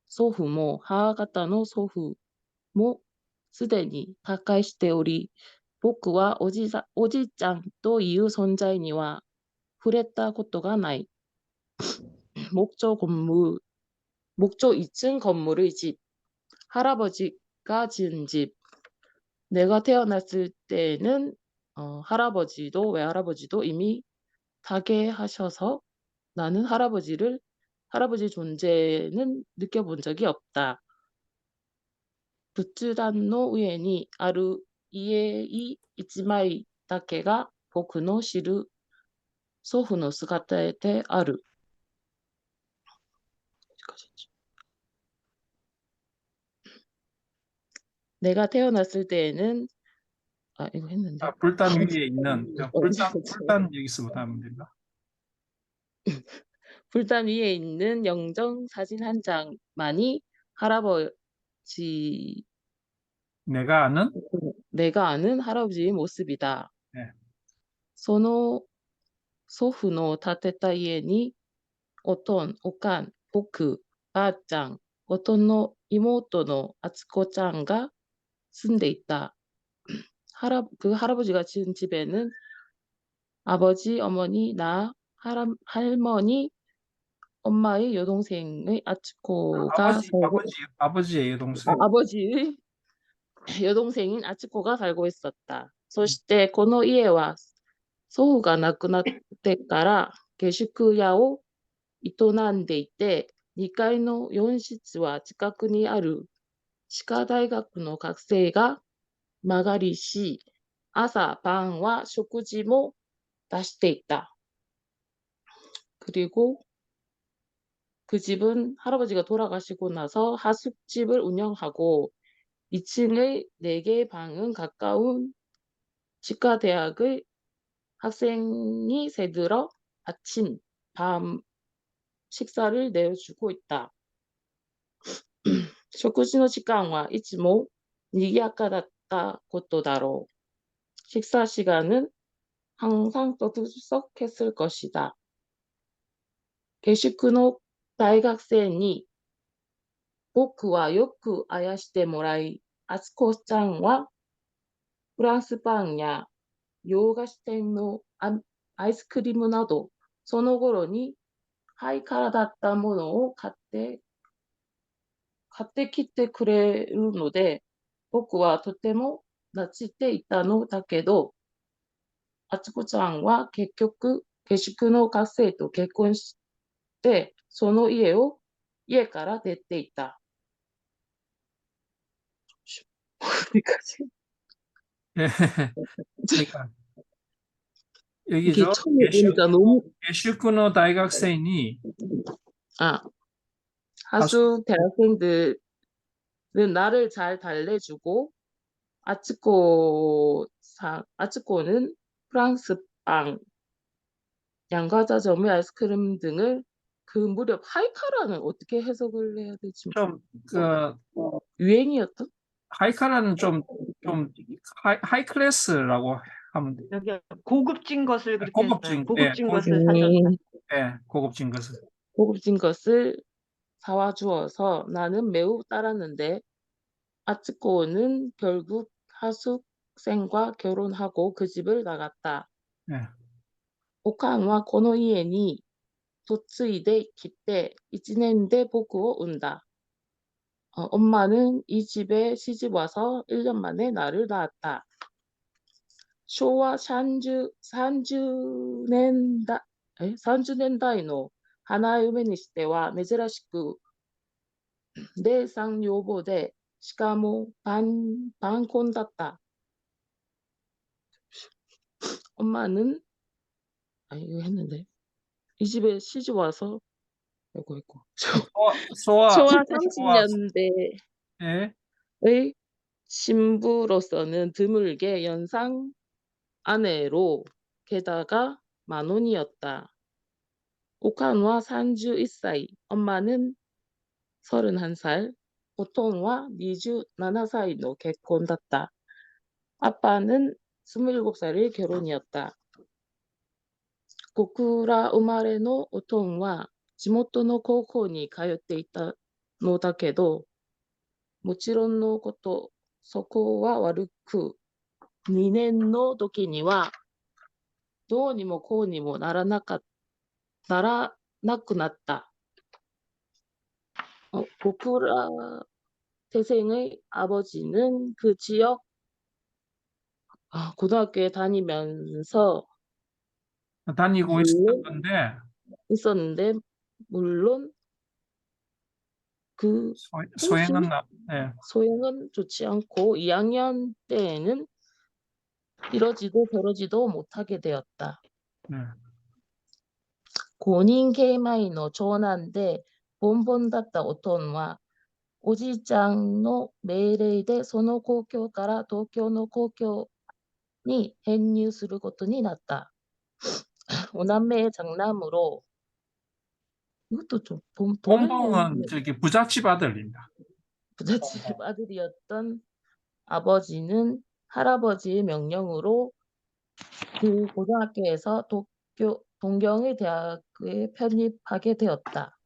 Speaker 6: 祖父も母方の祖父もすでに他界しており、僕はおじちゃんという存在には触れたことがない。목조 2층 건물의 집, 할아버지가 지은 집. 내가 태어났을 때는 할아버지도 외할아버지도 이미 타계하셔서 나는 할아버지 존재는 느껴본 적이 없다. 仏壇の上にある家一枚だけが僕の知る祖父の姿である。 내가 태어났을 때에는 이거 했는데.
Speaker 2: 불단 위에 있는 불단 여기서부터 하면 된다.
Speaker 6: 불단 위에 있는 영정 사진 한 장만이 할아버지
Speaker 2: 내가 아는
Speaker 6: 할아버지의 모습이다.
Speaker 2: 네.
Speaker 6: その祖父の建てた家におとん、おかん、僕、ばあちゃん、おとんの妹のあつこちゃんが住んでいた. 그 할아버지가 지은 집에는 아버지, 어머니, 나, 할머니, 엄마의 여동생의 아츠코가
Speaker 2: 아버지의 여동생.
Speaker 6: 아버지의 여동생인 아츠코가 살고 있었다. そしてこの家は祖父が亡くなってから下宿屋を営んでいて、2階の4室は近くにある歯科大学の学生が間借りし、朝晩は食事も出していた. 그리고 그 집은 할아버지가 돌아가시고 나서 하숙집을 운영하고 2층의 4개의 방은 가까운 치과대학의 학생이 새들어 아침, 밤 식사를 내어주고 있다. 食事の時間はいつも賑やかだったことだろう. 식사 시간은 항상 떠들썩했을 것이다. 下宿の大学生に僕はよくあやしてもらい、あつこちゃんはフランスパンや洋菓子店のアイスクリームなど、その頃にハイカラだったものを買ってきてくれるので、僕はとても懐いていたのだけど、あつこちゃんは結局下宿の学生と結婚して、その家から出ていた.
Speaker 2: 그러니까
Speaker 6: 이게
Speaker 2: 여기죠.
Speaker 6: 처음에 보니까 너무
Speaker 2: 게슈쿠노 다이학생이
Speaker 6: 하숙 대학생들은 나를 잘 달래주고 아츠코는 프랑스 빵, 양과자점의 아이스크림 등을 그 무렵 하이카라는 어떻게 해석을 해야 되지?
Speaker 2: 좀
Speaker 6: 유행이었던?
Speaker 2: 하이카라는 좀 하이 클래스라고 하면 돼요.
Speaker 1: 여기 고급진 것을 그렇게
Speaker 2: 고급진,
Speaker 1: 했어요. 고급진
Speaker 2: 네,
Speaker 1: 것을 사줬다.
Speaker 2: 네, 고급진 것을.
Speaker 6: 고급진 것을 사와 주어서 나는 매우 따랐는데 아츠코는 결국 하숙생과 결혼하고 그 집을 나갔다.
Speaker 2: 네.
Speaker 6: おかんはこの家に嫁いできて1年で僕を産んだ. 엄마는 이 집에 시집 와서 1년 만에 나를 낳았다. 昭和30年代の花嫁にしては珍しく내상女房でしかも晩婚だった. 엄마는 이거 했는데 이 집에 시집 와서 초와 30년대의
Speaker 2: 네.
Speaker 6: 신부로서는 드물게 연상 아내로 게다가 만혼이었다. 오칸와 31살, 엄마는 31살, 오톤와 27살의 결혼했다. 아빠는 27살의 결혼이었다. 고쿠라 우마레의 오톤와 地元の高校に通っていたのだけど、もちろんのこと、そこは悪く2年の時にはどうにもこうにもならなくなった。고쿠라 태생의 아버지는 그 지역 고등학교에 다니면서
Speaker 2: 다니고
Speaker 6: 물론
Speaker 2: 있었는데
Speaker 6: 있었는데 물론 그
Speaker 2: 소행은
Speaker 6: 소행은 좋지 않고 2학년 때에는 이러지도 저러지도 못하게 되었다. 5人兄妹の長男でボンボンだったおとんはおじいちゃんの命令でその故郷から東京の故郷に編入することになった. 5남매의 장남으로 이것도 좀
Speaker 2: 본봉은 저기 부잣집 아들입니다.
Speaker 6: 부잣집 아들이었던 아버지는 할아버지의 명령으로 그 고등학교에서 동경의 대학에 편입하게 되었다.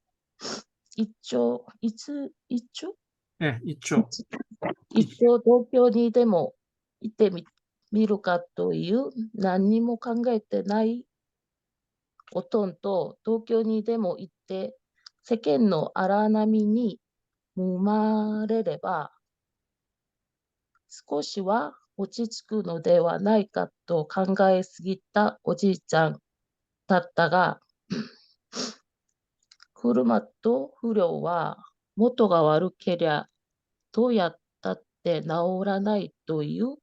Speaker 6: 이쪽?
Speaker 2: 네, 있죠.
Speaker 6: 東京にでも行ってみるかという何にも考えてないおとんと東京にでも行って世間の荒波に揉まれれば少しは落ち着くのではないかと考えすぎたおじいちゃんだったが、車と不良は元が悪けりゃどうやったって治らないという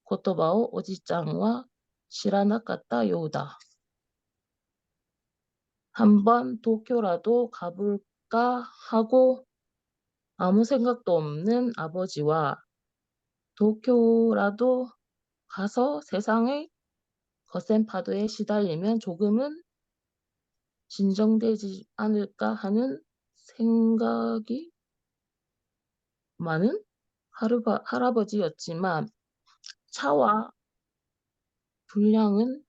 Speaker 6: 言葉をおじちゃんは知らなかったようだ. 한번 도쿄라도 가볼까 하고 아무 생각도 없는 아버지와 도쿄라도 가서 세상의 거센 파도에 시달리면 조금은 진정되지 않을까 하는 생각이 많은 할아버지였지만 차와 불량은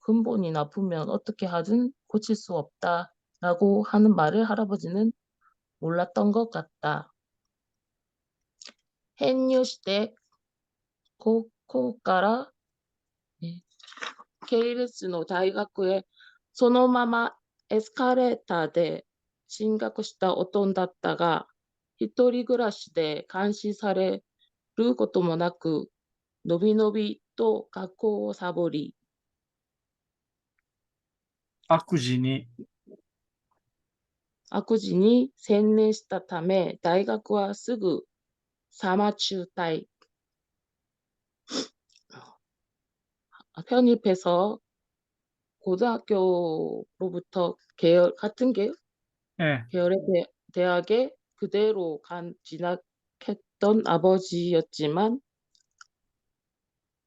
Speaker 6: 근본이 나쁘면 어떻게 하든 고칠 수 없다라고 하는 말을 할아버지는 몰랐던 것 같다. 編入して高校から系列の大学へそのままエスカレーターで進学したおとんだったが、一人暮らしで監視されることもなく、のびのびと学校をサボり、悪事に専念したため、大学はすぐサマ中退。편입해서 고등학교로부터 같은 계열의 대학에 그대로 진학했던 아버지였지만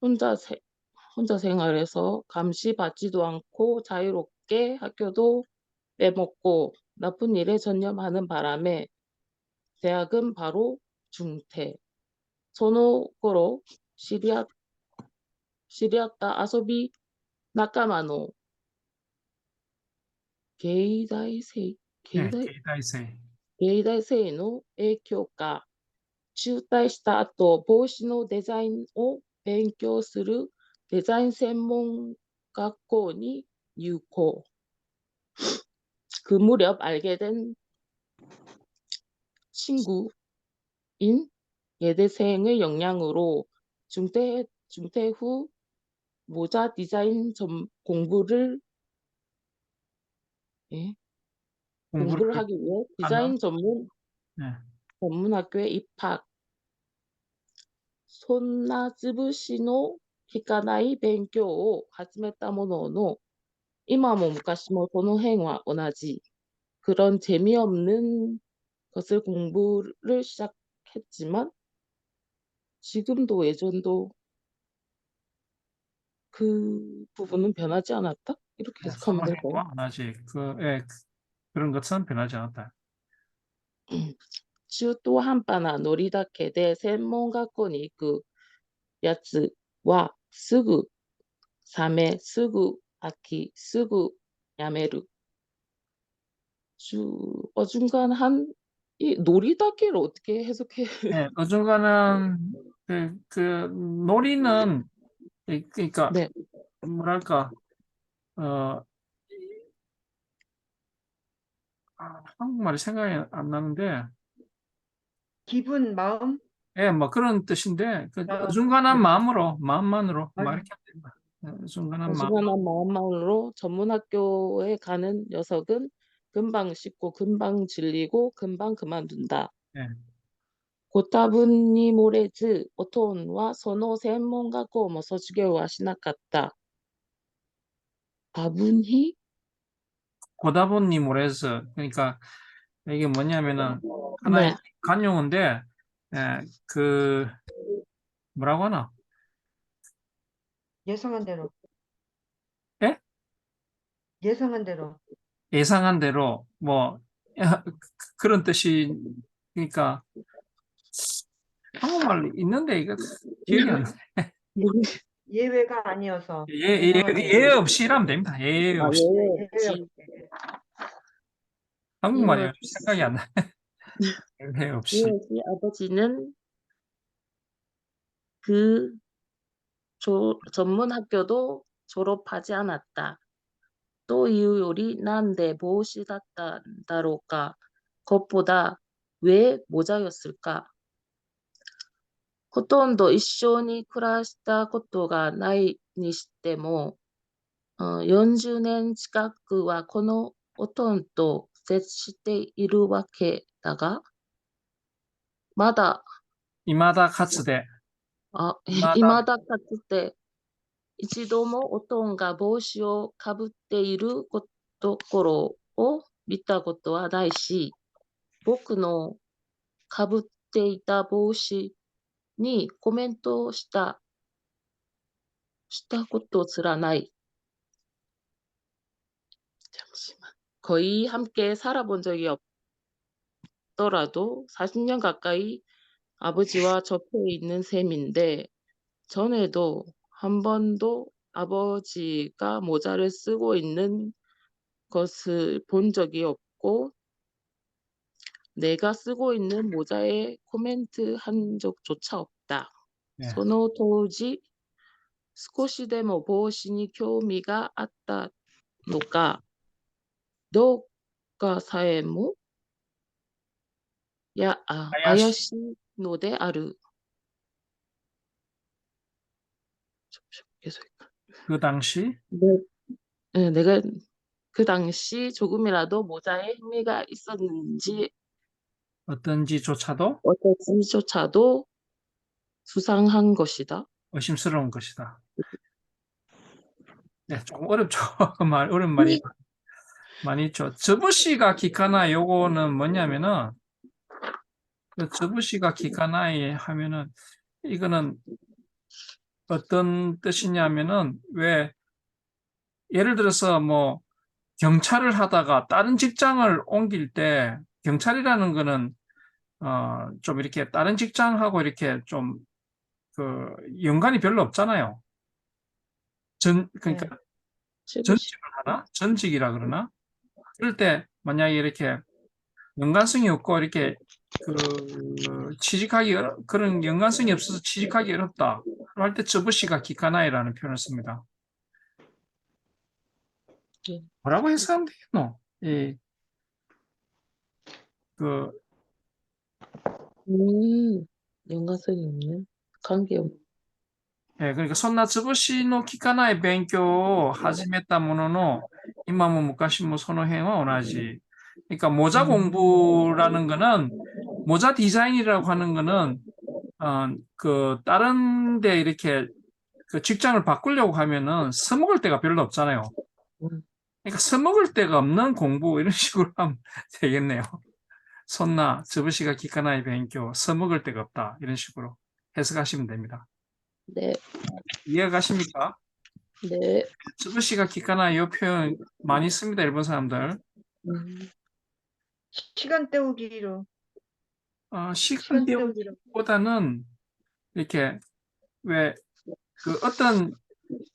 Speaker 6: 혼자 생활해서 감시받지도 않고 자유롭게 학교도 빼먹고 나쁜 일에 전념하는 바람에 대학은 바로 중퇴. その頃知り合った遊び仲間の芸大生の影響か、中退した後、帽子のデザインを勉強するデザイン専門学校に入校. 그 무렵 알게 된 친구인 예대생의 영향으로 중퇴 후 모자 디자인 공부를 하기 위해 디자인 전문 학교에 입학. そんなつぶしの効かない勉強を始めたものの、今も昔もその辺は同じ. 그런 재미없는 것을 공부를 시작했지만 지금도 예전도 그 부분은 변하지 않았다? 이렇게 해석하면 될까요?
Speaker 2: 그런 것은 변하지 않았다.
Speaker 6: 中途半端なノリだけで専門学校に行くやつはすぐ冷め、すぐ飽き、すぐやめる. 어중간한 이 놀이다개를 어떻게 해석해?
Speaker 2: 어중간한 그 놀이는 그러니까
Speaker 6: 네.
Speaker 2: 뭐랄까 한국말이 생각이 안 나는데
Speaker 1: 기분, 마음,
Speaker 2: 예, 뭐 그런 뜻인데 그
Speaker 1: 아,
Speaker 2: 어중간한
Speaker 1: 네.
Speaker 2: 마음만으로 뭐
Speaker 1: 아,
Speaker 2: 이렇게 하면 됩니다. 어중간한 마음.
Speaker 6: 어중간한 마음만으로 전문학교에 가는 녀석은 금방 씻고 금방 질리고 금방 그만둔다.
Speaker 2: 예.
Speaker 6: ご多分に漏れず、おとんはその専門学校も卒業はしなかった。多分に
Speaker 2: 고다본님 오래서 그러니까 이게 뭐냐면은 하나의
Speaker 6: 네.
Speaker 2: 관용어인데 그 뭐라고 하나?
Speaker 1: 예상한 대로,
Speaker 2: 예?
Speaker 1: 예상한 대로.
Speaker 2: 예상한 대로 뭐 그런 뜻이 그러니까 한국말 있는데 이거 기억이 안 나.
Speaker 1: 예외가 아니어서
Speaker 2: 예,
Speaker 1: 예상한
Speaker 2: 예
Speaker 1: 대로.
Speaker 2: 없이 이라면 됩니다. 예
Speaker 6: 아,
Speaker 2: 없이.
Speaker 6: 예,
Speaker 1: 예외
Speaker 6: 없이.
Speaker 1: 없이.
Speaker 2: 한국말이
Speaker 6: 예,
Speaker 2: 생각이 안 나. 예
Speaker 6: 예,
Speaker 2: 없이.
Speaker 6: 없이 아버지는 그 전문 학교도 졸업하지 않았다. 또いうよりなんで帽子だったんだろうか。 그것보다 왜 모자였을까? ほとんど一緒に暮らしたことがないにしても、40年近くはこのおとんと接しているわけだが、まだ、
Speaker 2: 이마다 카츠데.
Speaker 6: いまだかつて一度もおとんが帽子をかぶっているところを見たことはないし、僕のかぶっていた帽子にコメントをしたことすらない。 잠시만. 거의 함께 살아본 적이 없더라도 40년 가까이 아버지와 접해 있는 셈인데, 전에도 한 번도 아버지가 모자를 쓰고 있는 것을 본 적이 없고, 내가 쓰고 있는 모자에 코멘트 한 적조차 없다.
Speaker 2: 예.
Speaker 6: その当時、少しでも帽子に興味があったのか、どうかさえも怪しいのである。 계속.
Speaker 2: 그 당시
Speaker 6: 네, 내가 그 당시 조금이라도 모자에 흥미가 있었는지
Speaker 2: 어떤지조차도
Speaker 6: 어떨지조차도 수상한 것이다.
Speaker 2: 의심스러운 것이다. 네, 좀 어렵죠. 어려운 말이 많이 있죠. 저부시가 기카나이 요거는 뭐냐면은 저부시가 기카나이 하면은 이거는 어떤 뜻이냐면은 왜 예를 들어서 뭐 경찰을 하다가 다른 직장을 옮길 때 경찰이라는 거는 좀 이렇게 다른 직장하고 이렇게 좀 그 연관이 별로 없잖아요. 그러니까 전직을 하나? 전직이라 그러나? 그럴 때 만약에 이렇게 연관성이 없고 이렇게 그 그런 연관성이 없어서 취직하기 어렵다. 할 때 저부시가 기카나이라는 표현을 씁니다. 뭐라고 해석하면 되겠노?
Speaker 6: 연관성이 없는 관계없는.
Speaker 2: 예, 그러니까 손나 즈부시 노 키카나이 벤교 하지메타 모노노 이마모 무카시 모 소노헨와 오나지. 그러니까 모자 공부라는 거는 모자 디자인이라고 하는 거는 그 다른 데 이렇게 그 직장을 바꾸려고 하면은 써먹을 데가 별로 없잖아요. 그러니까 써먹을 데가 없는 공부 이런 식으로 하면 되겠네요. 손나 즈부시가 키카나이 벤교 써먹을 데가 없다 이런 식으로 해석하시면 됩니다.
Speaker 6: 네,
Speaker 2: 이해가십니까?
Speaker 6: 네.
Speaker 2: 즈부시가 기카나이 이 표현 많이 씁니다. 일본 사람들.
Speaker 1: 시간 때우기로,
Speaker 2: 시간
Speaker 1: 때우기로.
Speaker 2: 때우기보다는 이렇게 왜 그 어떤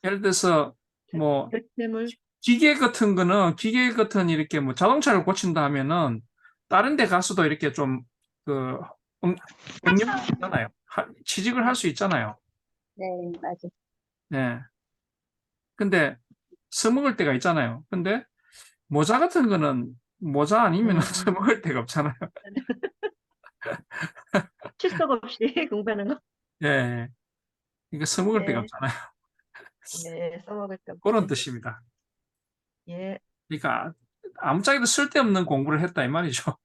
Speaker 2: 예를 들어서 뭐
Speaker 1: 결tem을,
Speaker 2: 기계 같은 이렇게 뭐 자동차를 고친다 하면은 다른 데 가서도 이렇게 좀 그 응용하잖아요. 취직을 할 수 있잖아요.
Speaker 3: 네, 맞아.
Speaker 2: 네. 근데 써먹을 때가 있잖아요. 근데 모자 같은 거는 모자 아니면 써먹을 데가 없잖아요.
Speaker 1: 출석 없이 공부하는 거?
Speaker 2: 예. 이거 써먹을 데가
Speaker 1: 예,
Speaker 2: 없잖아요.
Speaker 1: 예, 써먹을 때
Speaker 2: 그런
Speaker 1: 없지.
Speaker 2: 뜻입니다.
Speaker 1: 예,
Speaker 2: 그러니까 아무짝에도 쓸데없는 공부를 했다 이 말이죠.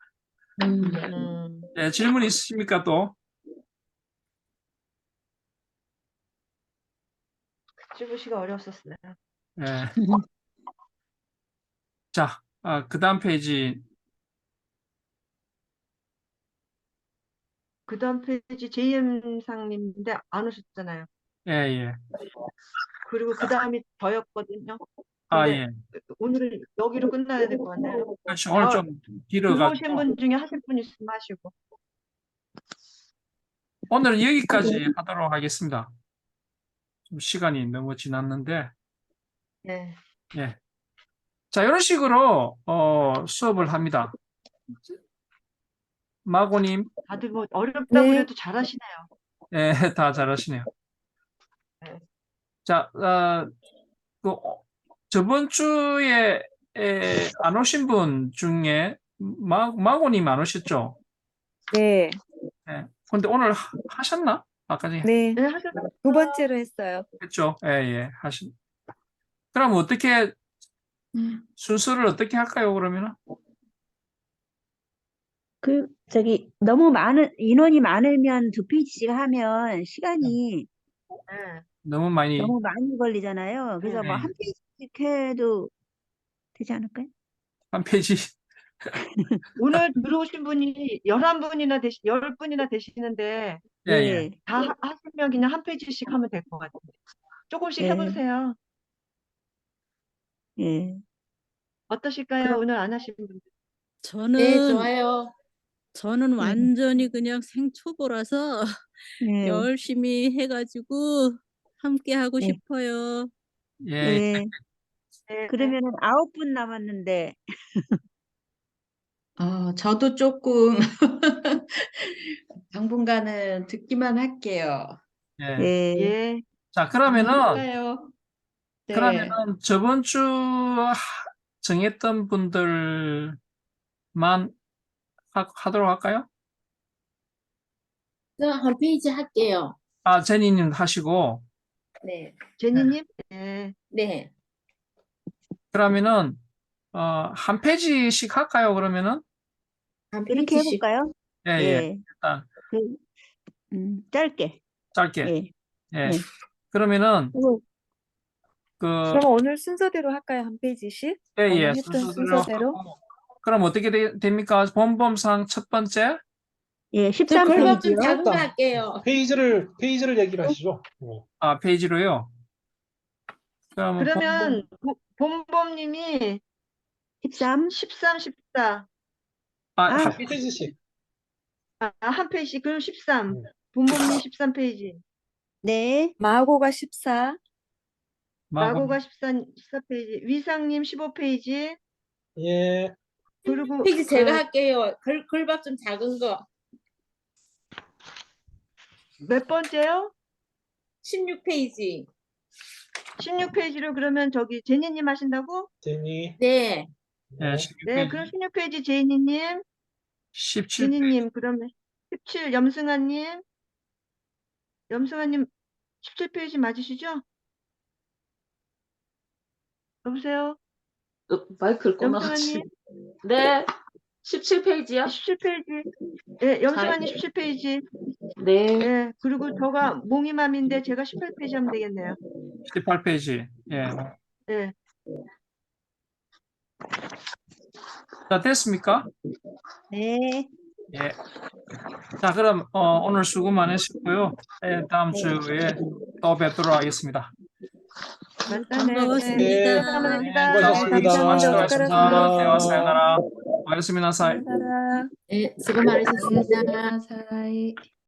Speaker 1: 음,
Speaker 2: 예, 질문 있으십니까 또?
Speaker 1: 찌부시가 어려웠었어요.
Speaker 2: 예. 자, 그 다음 페이지.
Speaker 1: 그 다음 페이지 JM상님인데 안 오셨잖아요.
Speaker 2: 예, 예.
Speaker 1: 그리고 그 다음이 저였거든요.
Speaker 2: 아,
Speaker 1: 근데
Speaker 2: 예.
Speaker 1: 오늘은 여기로 끝나야 될 것 같네요.
Speaker 2: 그렇지. 오늘
Speaker 1: 다
Speaker 2: 좀
Speaker 1: 들어오신
Speaker 2: 길어가지고.
Speaker 1: 분 중에 하실 분 있으면 하시고.
Speaker 2: 오늘은 여기까지 하도록 하겠습니다. 좀 시간이 너무 지났는데.
Speaker 1: 네.
Speaker 2: 예. 자, 이런 식으로 수업을 합니다. 마고님,
Speaker 1: 다들 뭐 어렵다고
Speaker 4: 네.
Speaker 1: 그래도 잘하시네요.
Speaker 2: 예, 다 잘하시네요.
Speaker 1: 네.
Speaker 2: 자, 저번 주에 안 오신 분 중에 마고님 안 오셨죠?
Speaker 4: 네.
Speaker 2: 예. 근데 오늘 하셨나? 아까 전에
Speaker 4: 네.
Speaker 1: 네, 하셨어요.
Speaker 4: 두 번째로 했어요.
Speaker 2: 했죠? 예, 예, 그럼 어떻게 순서를 어떻게 할까요, 그러면은?
Speaker 3: 너무 인원이 많으면 두 페이지씩 하면 시간이
Speaker 1: 네.
Speaker 2: 너무 많이,
Speaker 3: 너무 많이 걸리잖아요. 그래서 뭐
Speaker 2: 네.
Speaker 3: 한 페이지씩 해도 되지 않을까요?
Speaker 2: 한 페이지.
Speaker 1: 오늘 들어오신 분이 11분이나 10분이나 되시는데
Speaker 2: 예, 예.
Speaker 3: 네,
Speaker 1: 다 하시면 그냥 한 페이지씩 하면 될 것 같아요. 조금씩
Speaker 3: 네.
Speaker 1: 해보세요.
Speaker 3: 예.
Speaker 1: 어떠실까요?
Speaker 3: 그럼-
Speaker 1: 오늘 안 하신 분들.
Speaker 6: 네, 좋아요. 저는
Speaker 3: 네.
Speaker 6: 완전히 그냥 생초보라서
Speaker 3: 네.
Speaker 6: 열심히 해가지고 함께 하고
Speaker 3: 네.
Speaker 6: 싶어요.
Speaker 2: 예,
Speaker 3: 네.
Speaker 1: 네.
Speaker 3: 그러면은 9분 남았는데,
Speaker 7: 저도 조금 당분간은 듣기만 할게요.
Speaker 2: 예.
Speaker 3: 예.
Speaker 1: 예.
Speaker 2: 자, 그러면은
Speaker 7: 가능할까요? 네.
Speaker 2: 저번 주 정했던 분들만 하도록 할까요?
Speaker 8: 한 페이지 할게요.
Speaker 2: 아, 제니님 하시고,
Speaker 8: 네.
Speaker 1: 제니님? 네.
Speaker 8: 네.
Speaker 2: 그러면은, 한 페이지씩 할까요, 그러면은?
Speaker 8: 한
Speaker 3: 그렇게
Speaker 8: 페이지씩.
Speaker 3: 해볼까요?
Speaker 2: 예, 예.
Speaker 3: 예.
Speaker 2: 일단,
Speaker 3: 짧게.
Speaker 2: 짧게.
Speaker 3: 예.
Speaker 2: 예.
Speaker 3: 네.
Speaker 2: 그러면은,
Speaker 4: 그럼 오늘 순서대로 할까요? 한 페이지씩?
Speaker 2: 예,
Speaker 4: 오늘
Speaker 2: 예.
Speaker 4: 했던
Speaker 2: 순서대로
Speaker 4: 순서대로?
Speaker 2: 하고, 그럼 어떻게 됩니까? 본범상 첫 번째?
Speaker 3: 예,
Speaker 8: 저 글밥 좀
Speaker 3: 13페이지요.
Speaker 8: 작은 거 할게요.
Speaker 5: 페이지를 얘기를 하시죠.
Speaker 2: 페이지로요. 그러면
Speaker 1: 그러면 본범님이
Speaker 3: 13.
Speaker 1: 13, 14.
Speaker 2: 한
Speaker 5: 페이지씩.
Speaker 1: 한 페이지. 그럼 13.
Speaker 5: 네.
Speaker 1: 본범님 13페이지.
Speaker 3: 네.
Speaker 4: 마고가 14.
Speaker 1: 마고가 14페이지. 위상님 15페이지.
Speaker 5: 예.
Speaker 1: 그리고
Speaker 8: 페이지 제가 할게요. 글밥 좀 작은 거.
Speaker 1: 몇 번째요?
Speaker 8: 16페이지.
Speaker 1: 16페이지로 그러면 저기 제니님 하신다고?
Speaker 5: 제니.
Speaker 8: 네.
Speaker 2: 예,
Speaker 1: 네, 그럼 16페이지 제니님,
Speaker 2: 17페이지.
Speaker 1: 제니님, 그러면 17 염승아님, 염승아님 17페이지 맞으시죠? 여보세요?
Speaker 8: 마이크를
Speaker 1: 염승아님?
Speaker 8: 네. 17페이지요?
Speaker 1: 17페이지. 네, 염승아님 17페이지.
Speaker 8: 네.
Speaker 1: 네, 그리고 저가 몽이맘인데 제가 18페이지 하면 되겠네요.
Speaker 2: 18페이지. 예.
Speaker 1: 네,
Speaker 2: 자, 됐습니까?
Speaker 3: 네.
Speaker 2: 예. 자, 그럼 오늘 수고 많으셨고요. 예, 다음 주에 또 뵙도록 하겠습니다.
Speaker 1: 맞다네.
Speaker 6: 반가웠습니다.
Speaker 1: 감사합니다.
Speaker 5: 수고하셨습니다.
Speaker 2: 수고하셨습니다. 대화
Speaker 4: 수고하셨습니다.
Speaker 2: 사요나라. 고맙습니다. 사이.
Speaker 4: 감사합니다.
Speaker 8: 네. 수고 많으셨습니다.
Speaker 4: 사이.